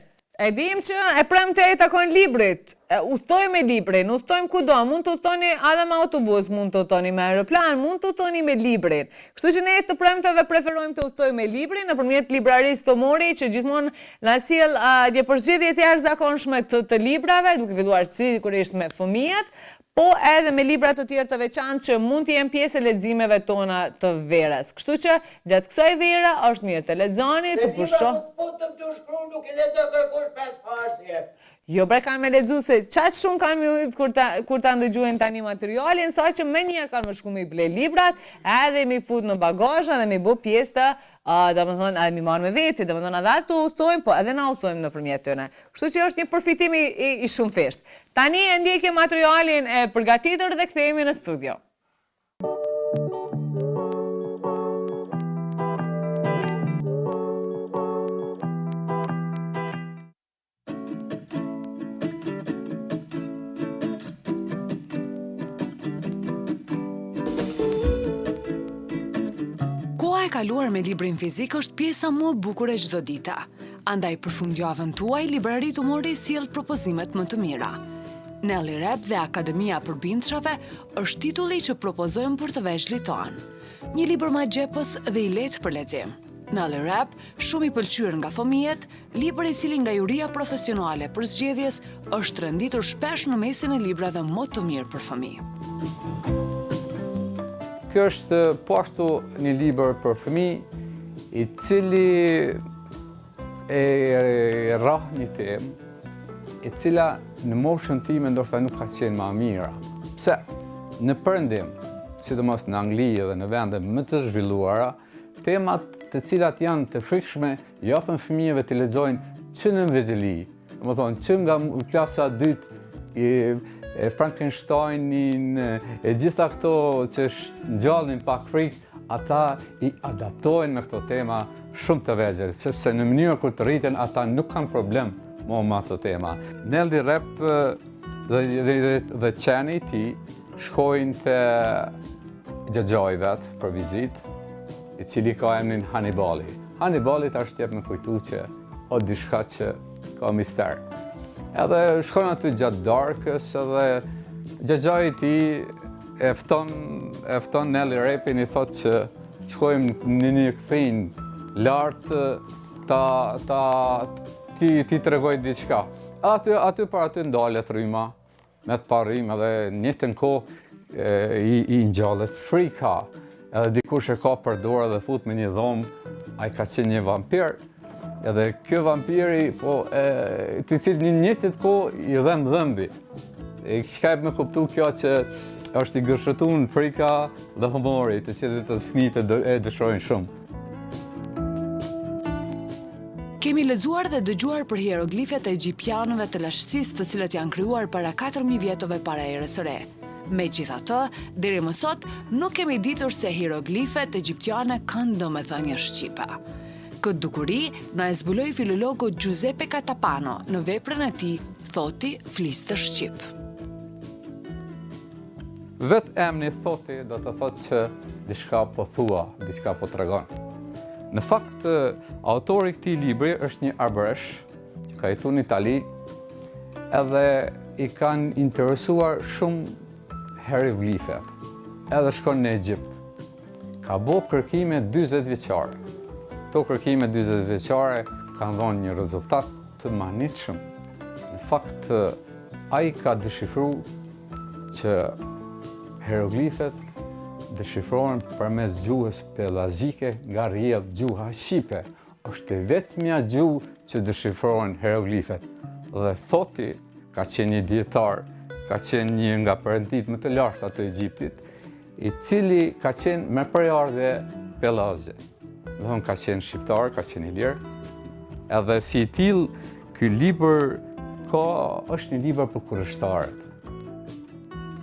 e dim që e premte e takon librit, udhtojmë me librin, udhtojmë kudo, mund të udhtoni edhe me autobus, mund të udhtoni me aeroplan, mund të udhtoni me librin. Kështu që ne të premteve preferojmë të udhtojmë me librin, nëpërmjet librarisë Tomori, që gjithmonë na sjell përgjigje të jashtëzakonshme të librave, duke filluar sigurisht me fëmijët, po edhe me libra të tjerë të veçantë që mund të jenë pjesë e leximeve tona të verës. Kështu që gjatë kësaj vere është mirë të lexoni, të pushoh. Jo bre, kanë me lexu se qatë shumë kanë me ujtë kur ta ndëgjujnë tani materialin, sa që me njerë kanë më shku me i ble librat, edhe mi fut në bagazh edhe mi bu pjesë të, edhe mi marrë me veti, edhe të udhtojmë, po edhe na udhtojmë në përmjet tëne. Kështu që është një përfitim i shumë fesht. Tani e ndjekje materialin e përgatitër dhe kthehemi në studio. Koha e kaluar me librin fizik është pjesa më e bukur e çdo dita. Andaj për fundjavën tuaj, Librari Tomori sjell propozimet më të mira. Nelly Rap dhe Akademia për Bindshave është titulli që propozojmë për të vazhditon. Një libër magjepës dhe i lehtë për lexim. Nelly Rap, shumë i pëlqyer nga fëmijët, libër i cili nga juria profesionale për zgjedhjes është renditur shpesh në mesin e librave më të mirë për fëmijë. Kjo është po ashtu një libër për fëmijë i cili e rrah një temë e cila në moshën time ndoshta nuk ka qenë më mira. Pse? Në Perëndim, sidomos në Angli dhe në vende më të zhvilluara, temat të cilat janë të frikshme japën fëmijëve të lexojnë që në vegjëli. Domethënë që nga klasa 2 e Frankensteinin, e gjitha këto që ngjallin pak frikë, ata i adaptojnë me këto tema shumë të vegjël, sepse në mënyrë kur të rriten ata nuk kanë problem me ato tema. Nelly Rap dhe qeni i tij shkojnë te xhaxhai vet për vizitë, i cili ka emrin Hannibali. Hannibali tash jep me kujtu që o diçka që ka mister. Edhe shkojnë aty gjatë darkës edhe xhaxhai i tij e fton Nelly Rapin, i thotë që shkojmë në një kthejnë lartë ti tregoj diçka. Aty para aty ndalet rryma, me të parrim edhe njëjtën kohë i ngjallet frika. Edhe dikush e ka për dorë dhe fut me një dhomë, ai ka qenë një vampir. Edhe kjo vampiri, të cilë një njëtët kohë i dhëmbi. Çka e me kuptu kjo që është i gërshëtuar në frika dhe humori, të cilët të fëmijët e dëshirojnë shumë. Kemi lexuar dhe dëgjuar për hieroglifet e egjiptianëve të lashtësisë, të cilët janë krijuar para 4000 vjetove para erës së re. Megjithatë, deri më sot nuk kemi ditur se hieroglifet egjiptiane kanë domethënie shqipe. Këtë dukuri na e zbuloi filologu Giuseppe Catapano në veprën e tij Thoti fliste shqip. Vetë emri Thoti do të thotë që diçka po thua, diçka po tregon. Në fakt, autori i këtij libri është një arbëresh që ka jetuar në Itali, edhe i kanë interesuar shumë hieroglifet. Edhe shkon në Egjipt. Ka bërë kërkime 40 vjeçare. Këto kërkime 40 vjeçare kanë dhënë një rezultat të mahnitshëm. Në fakt, ai ka deshifru që hieroglifet deshifrohen përmes gjuhës pelazike nga rrjedh gjuha shqipe. Është e vetmja gjuhë që deshifrohen hieroglifet. Dhe thoti ka qenë një dietar, ka qenë një nga perëndit më të larta të Egjiptit, i cili ka qenë me përardhje pelazje. Do të thonë ka qenë shqiptar, ka qenë i lirë. Edhe si i tillë, ky libër është një libër për kurreshtarët.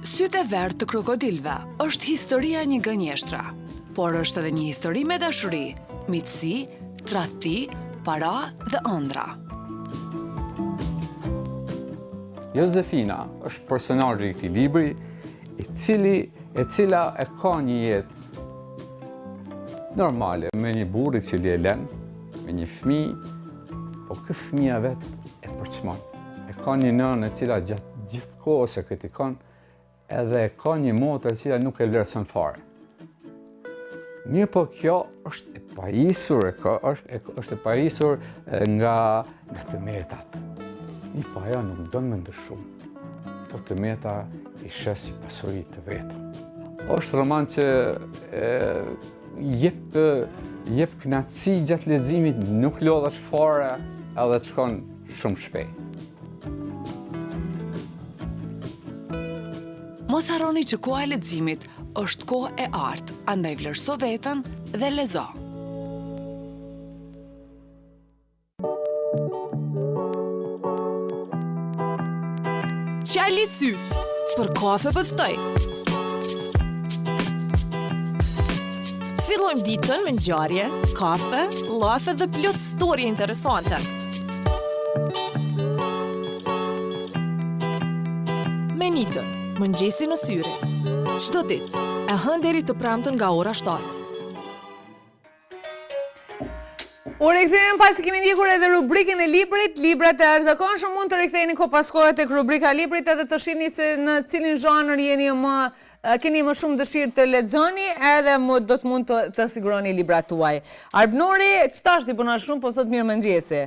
Sytë e verdhë të krokodilëve është historia një gënjeshtra, por është edhe një histori me dashuri, miqësi, tradhti, para dhe ëndra. Josefina është personazhi i këtij libri, e cila e ka një jetë normale me një burr i cili e lën, me një fëmijë, po ky fëmia vetë e përçmon. E ka një nënë e cila gjatë gjithë kohës e kritikon, edhe e ka një motër e cila nuk e vlerëson fare. Mirë po kjo është e pajisur, është e pajisur nga tëmetat. Një pa ajo nuk do në më ndëshu. To tëmeta i shes si pasuri të vetë. Është roman që jep kënaqësi gjatë leximit, nuk lodhesh fare edhe të shkon shumë shpejt. Mos harroni që koha e leximit është kohë e artë, andaj vlerëso veten dhe lezo. Qaj lisyt, për kafe për ftoj. Fillojmë ditën me ngjarje, kafe, llafe dhe plot storie interesante. Menitën, mëngjesi në syre. Çdo ditë, e hën deri të premten nga ora 7. U rikthehemi pasi kemi ndjekur edhe rubrikën e librit, librat e arzakonshëm. Mund të riktheheni ko pas kohe tek rubrika e librit edhe të shihni se në cilin zhanër keni më shumë dëshirë të lexoni, edhe do të mund të siguroni librat tuaj. Arbnori, ç'tash ti punon shumë, po thot mirëmëngjesi.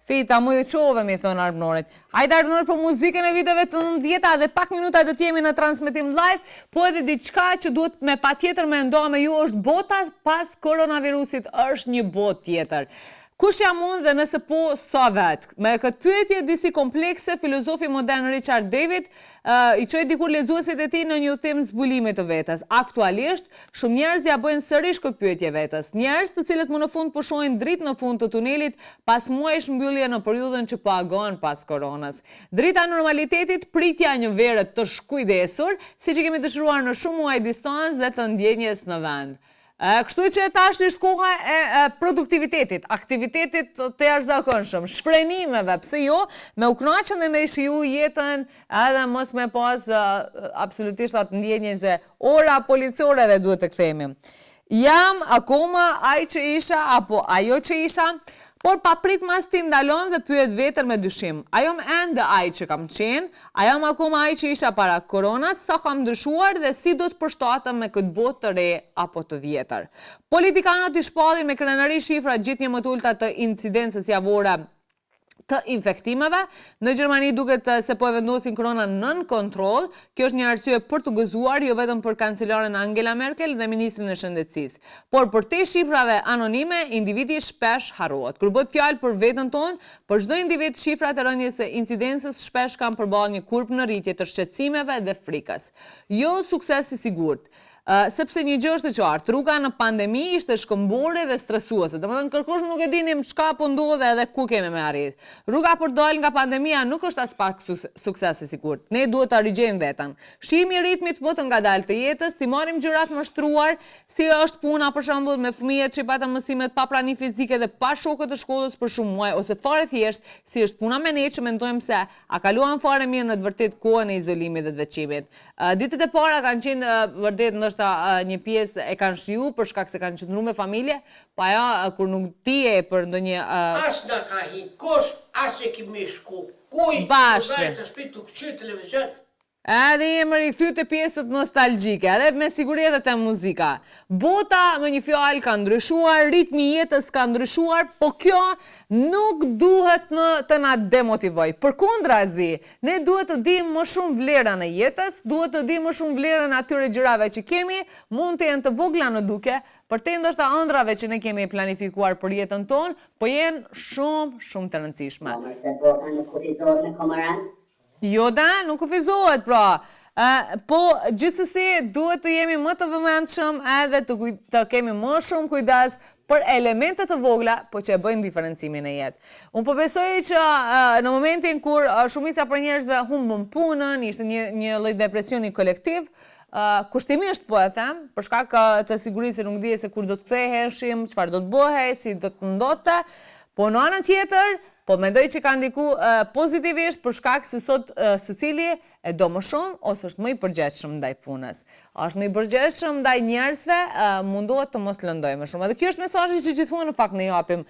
Fita, mu ju qove, mi thonë Arbnorit. Hajde Arbnor për muzikën e viteve të 90-ta dhe pak minuta do t'jemi në transmetim live, po edhe diçka që duhet me patjetër me ndoa me ju është bota pas koronavirusit është një botë tjetër. Kush jam unë dhe nëse po sa vetë? Me këtë pyetje disi komplekse, filozofi modern Richard David i çoi dikur lexuesit e tij në një udhtim zbulimi të vetes. Aktualisht, shumë njerëz ja bëjnë sërish këtë pyetje vetes. Njerëz të cilët më në fund po shohin dritë në fund të tunelit pas muajsh mbyllje në periudhën që po agon pas koronës. Drita e normalitetit, pritja një vere të shkujdesur, siç e kemi dëshiruar në shumë muaj distancë dhe të ndjenjes në vend. Kështu që tash është koha e produktivitetit, aktivitetit të jashtëzakonshëm, shprenimeve, pse jo, me u kënaqur dhe me shiju jetën, edhe mos me pas absolutisht atë ndjenjen që ora policore dhe duhet të kthehemi. Jam akoma ai që isha apo ajo që isha, por paprit mas ti ndalon dhe pyet veten me dyshim. A jam ende ai që kam qenë? A jam akoma ai që isha para koronës? Sa kam ndryshuar dhe si do të përshtatem me këtë botë të re apo të vjetër? Politikanët i shpallin me krenari shifra gjithnjë më të ulta të incidencës javore të infektimeve. Në Gjermani duket se po e vendosin koronën nën kontroll. Kjo është një arsye për të gëzuar jo vetëm për kancelaren Angela Merkel dhe ministrin e shëndetësisë, por për te shifrave anonime, individi shpesh harrohet. Kur bëhet fjalë për veten tonë, për çdo individ shifrat e rënjes së incidencës shpesh kanë përballë një kurb në rritje të shqetësimeve dhe frikës. Jo sukses i sigurt. Sepse një gjë është e qartë, rruga në pandemi ishte shkëmbore dhe stresuese. Domethënë kërkosh nuk e dinim çka po ndodhe edhe ku kemi me arrit. Rruga për dal nga pandemia nuk është as pak sukses i sigurt. Ne duhet ta rigjejmë veten. Shihemi ritmit më të ngadalë të jetës, ti marrim gjërat më shtruar, si është puna për shembull me fëmijët që patën mësimet pa prani fizike dhe pa shokët e shkollës për shumë muaj, ose fare thjesht si është puna me ne që mendojmë se a kaluan fare mirë në të vërtetë kohën e izolimit dhe të veçimit. Ditët e para kanë qenë vërtet një pjesë e kanë shiju për shkak se kanë qëndruar me familje, pa ja kur nuk tije për ndonjë as na ka hi kosh, as e kemi shku. Kuj, bashkë. Të shpitu këqy televizion. Edhe jemi rikthy te pjesët nostalgjike, edhe me siguri edhe te muzika. Bota me një fjalë ka ndryshuar, ritmi i jetës ka ndryshuar, po kjo nuk duhet të na demotivoj. Përkundrazi, ne duhet të dimë më shumë vlerën e jetës, duhet të dimë më shumë vlerën e atyre gjërave që kemi, mund të jenë të vogla në duke, për te ndoshta ëndrave që ne kemi planifikuar për jetën tonë, po jenë shumë të rëndësishme. Se bota nuk kufizohet me komaran? Jo da, nuk kufizohet pra. Po gjithsesi duhet të jemi më të vëmendshëm edhe të kemi më shumë kujdes për elementet të vogla, po që e bëjnë diferencimin e jetë. Unë po besoj që në momentin kur shumica për njerëzve humbën punën, ishte një lloj depresioni kolektiv, kushtimisht po e them, për shkak të sigurisë se nuk dije se kur do të ktheheshim, çfarë do të bëhej, si do të ndodhte, po në anën tjetër, po mendoj që ka ndiku pozitivisht për shkak se sot secili e do më shumë ose është më i përgjegjshëm ndaj punës. Është më i përgjegjshëm ndaj njerëzve, mundohet të mos lëndojë më shumë. Dhe kjo është mesazhi që gjithmonë në fakt ne japim,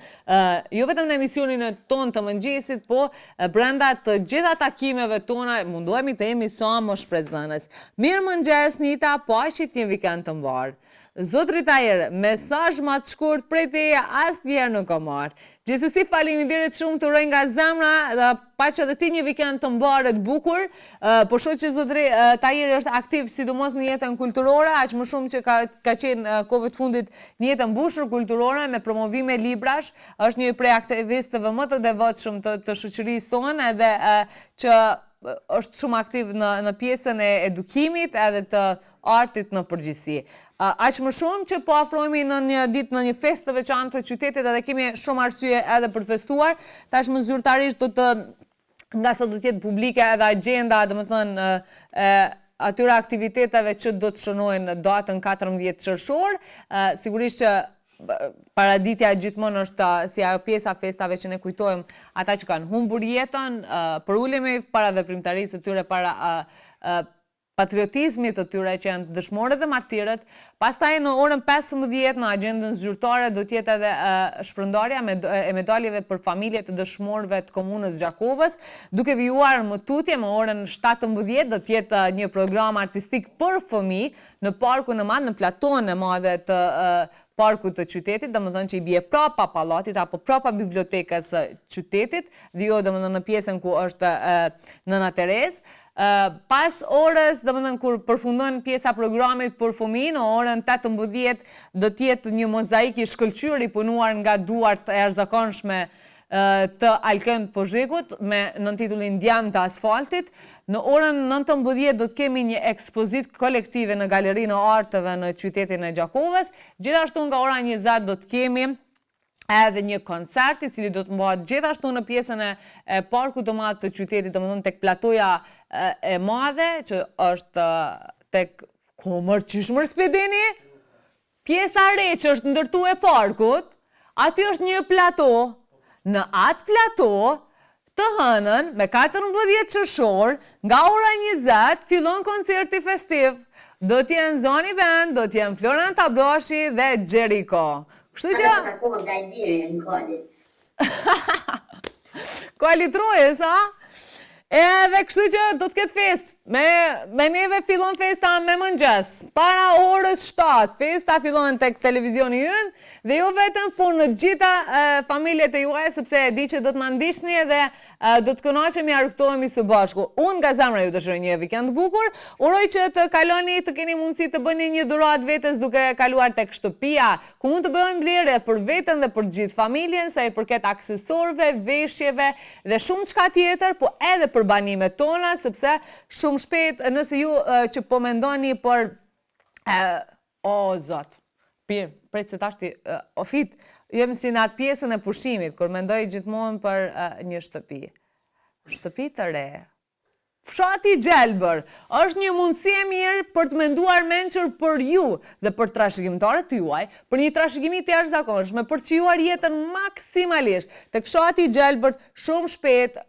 jo vetëm në emisionin ton të mëngjesit, po brenda të gjitha takimeve tona mundohemi të jemi sa më shpresdhënës. Mirëmëngjes Nita, po aq një vikend të mbar. Zotri Tajer, mesazh më të shkurt prej teje asnjëherë nuk kam marrë. Gjithsesi faleminderit shumë të uroj nga zemra, paqë edhe ti një vikend të mbarë të bukur, po shoh që zotri Tajeri është aktiv sidomos në jetën kulturore, aq më shumë që ka qenë kohëve të fundit në jetën mbushur kulturore me promovime librash, është një prej aktivistëve më të devotshëm të shoqërisë tonë edhe që është shumë aktiv në pjesën e edukimit edhe të artit në përgjithësi. Aq më shumë që po afrohemi në një ditë në një festë të veçantë të qytetit edhe kemi shumë arsye edhe për të festuar. Tashmë zyrtarisht nga sa do të jetë publike edhe agjenda, domethënë atyre aktiviteteve që do të shënojnë në datën 14 qershor, sigurisht që paraditja gjithmonë është si ajo pjesa festave që ne kujtojmë ata që kanë humbur jetën, për ulemi para veprimtarisë të tyre, para patriotizmit të tyre që janë dëshmorët dhe martirët. Pastaj në orën 15 në agjendën zyrtare do të jetë edhe shpërndarja e medaljeve për familjet të dëshmorëve të komunës Gjakovës, duke vijuar më tutje më orën 17 do të jetë një program artistik për fëmijë në parkun e madh, në platonin e madh të parku të qytetit, domethënë që i bie prapa pallatit apo prapa bibliotekës së qytetit, dhe jo domethënë në pjesën ku është Nëna Terez. Pas orës, domethënë kur përfundon pjesa programit për fëmijë, në orën 18 do të jetë një mozaik i shkëlqyer i punuar nga duart e jashtëzakonshme të Alkën Pozhekut me nëntitullin Djam të asfaltit. Në orën 19 do të kemi një ekspozit kolektive në Galerinë e Artëve në qytetin e Gjakovës. Gjithashtu nga ora 20 do të kemi edhe një koncert i cili do të mbahet gjithashtu në pjesën e parkut të madh të qytetit, domethënë tek platoja e madhe që është tek Komërçishmër Spedeni, pjesa re që është ndërtuar e parkut, aty është një plato. Në atë plato të hënën me 14 qershor, nga ora 20 fillon koncerti festiv. Do t'jenë Zoni Band, do t'jenë Florent Tabroshi dhe Jericho. Kështu që Kuali Trojës, a? Edhe kështu që do t'ket fest. Me neve fillon festa me mëngjes. Para orës 7, festa fillon tek televizioni ynë, dhe jo vetëm, por në gjitha familjet e juaj, sepse e di që do të na ndiqni dhe do të kënaqemi, argëtohemi së bashku. Unë nga zemra ju dëshiroj një vikend bukur, uroj që të kaloni, të keni mundësi të bëni një dhuratë vetes duke kaluar tek shtëpia, ku mund të bëjmë blerje për veten dhe për gjithë familjen, sa i përket aksesorëve, veshjeve dhe shumë çka tjetër, po edhe për banimet tona, sepse shumë shpejt nëse ju që po mendoni për o zot. Pirë, prejtë se tashti, ofit, jem si në atë pjesën e pushimit, kur mendoj gjithmonë për një shtëpi. Shtëpi të re. Fshati Gjelbër është një mundësi e mirë për të menduar mençur për ju dhe për trashëgimtarët juaj, për një trashëgimi të jashtëzakonshme, për të qijuar jetën maksimalisht. Tek fshati Gjelbër shumë shpejt,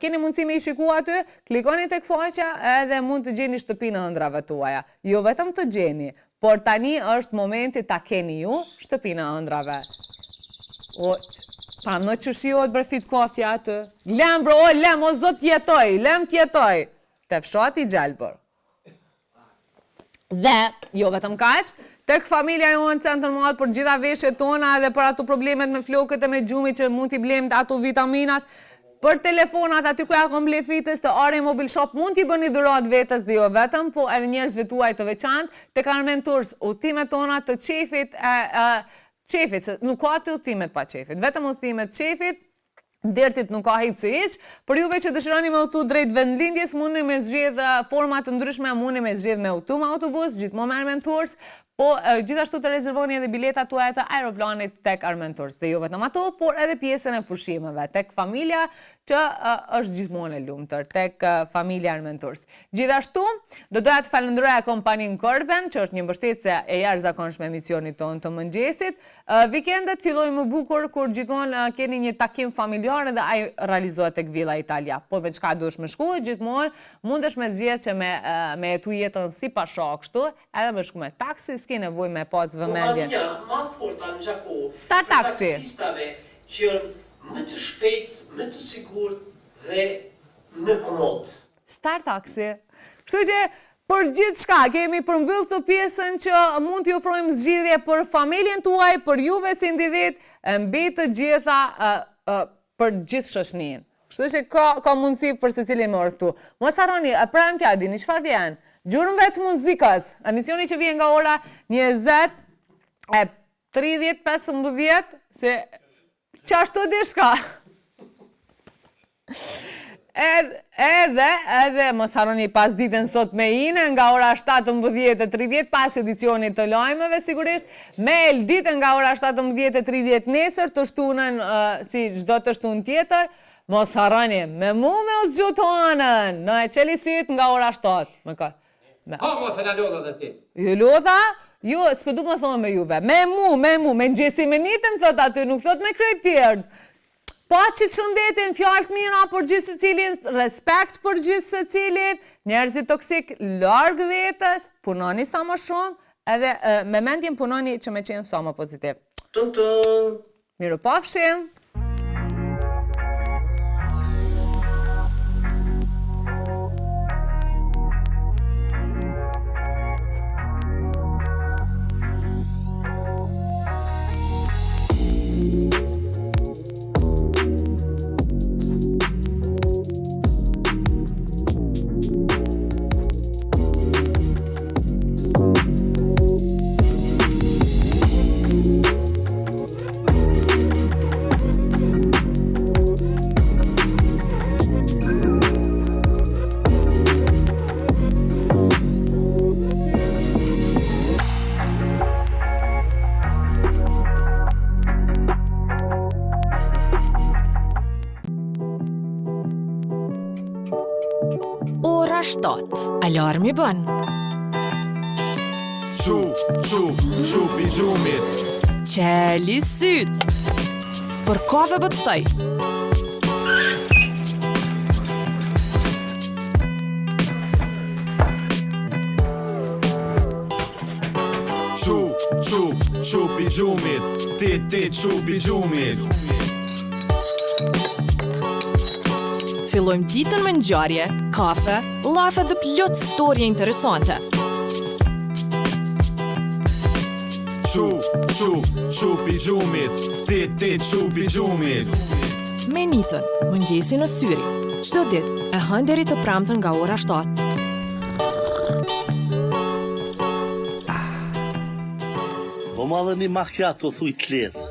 keni mundësi me i shikua aty, klikoni tek faqja edhe mund të gjeni shtëpinë e ëndrave tuaja. Jo vetëm të gjeni, por tani është momenti ta keni ju shtëpinë e ëndrave. Pa më që shiohet bërfit kofja atë. Lem, bro, lem, o zot jetoj, lem tjetoj. te fshati i Gjelbër. Dhe, jo vetëm kaq, tek familja jonë centër madh për gjitha veshjet tona dhe për ato problemet me flokët e me gjumi që mund t'i blem ato vitaminat, për telefonat aty ku ja kom ble fitës të Ari Mobil Shop mund t'i bëni dhurat vetës dhe jo vetëm, po edhe njerëzve tuaj të veçantë, tek Armen Tours, udhëtimet tona të qefit, qefit, se nuk ka të udhëtimet pa qefit, vetëm udhëtimet qefit, dertit nuk ka hiç se hiç, për juve që dëshironi me udhëtu drejt vendlindjes, mundi me zgjedh forma të ndryshme, mundi me zgjedh me udhëtu me autobus, gjithmonë me Armen Tours, po gjithashtu të rezervoni edhe biletat tuaja të aeroplanit tek Armen Tours, dhe jo vetëm ato, por edhe pjesën e pushimeve, tek familja që është gjithmonë e lumtur, tek familja Armen Tours. Gjithashtu, do doja të falenderoja kompaninë Korben, që është një mbështetëse e jashtëzakonshme emisionit tonë të mëngjesit. Vikendet fillojnë më bukur kur gjithmonë keni një takim familjar dhe ai realizohet tek Villa Italia. Po me çka duhesh me shku, gjithmonë mundesh me zgjedh që me jetu jetën si pasha kështu, edhe me shku me taksi, s'ke nevojë me pas vëmendjen. Ma forta në Gjakovë. Star Taxi. Taksistave që janë më të shpejt, më të sigurt dhe më komod. Star Taxi. Kështu që për gjithë shka, kemi përmbyll të pjesën që mund t'ju ofrojmë zgjidhje për familjen tuaj, për juve si individ, mbi të gjitha për gjithë shoqërinë. Kështu që ka mundësi për secilin më orë këtu. Mos harroni, premtja dini çfarë vjen? Gjurmëve të muzikës, emisioni që vjen nga ora 20:30-15, se qashtu di shka. Edhe mos harroni pas ditën sot me Ine nga ora 17:30 pas edicionit të lajmeve sigurisht, me Elditën nga ora 17:30 nesër të shtunën si çdo të shtunë tjetër. Mos harroni me mu me u zgju tonën në e qelisit nga ora 7. Mos e na lodha dhe ti. Ju lodha? Jo, s'pëdu më thonë me juve. Me mu, me ngjesi me nitën, thot aty, nuk thot me krejt tjerë. Pa që të shëndetin, fjallë të mira për gjithë se cilin, respekt për gjithë se cilin, njerëzit toksik largë vetës, punoni sa më shumë, edhe me mendjen punoni që me qenë sa më pozitiv. Miru pafshim! Ora 7. Alarmi bën. Qupi gjumit. Qeli syt. Për kafe bëtstoj. Qupi gjumit. Ti qupi gjumit. Fillojmë ditën me ngjarje, kafe, llafe dhe plot storje interesante. Qupi gjumit. Ti qupi gjumit. Me Nitën, mëngjesi në syri. Çdo ditë, e hënë deri të premten nga ora 7. Po madhe një macchiato thuj të letë.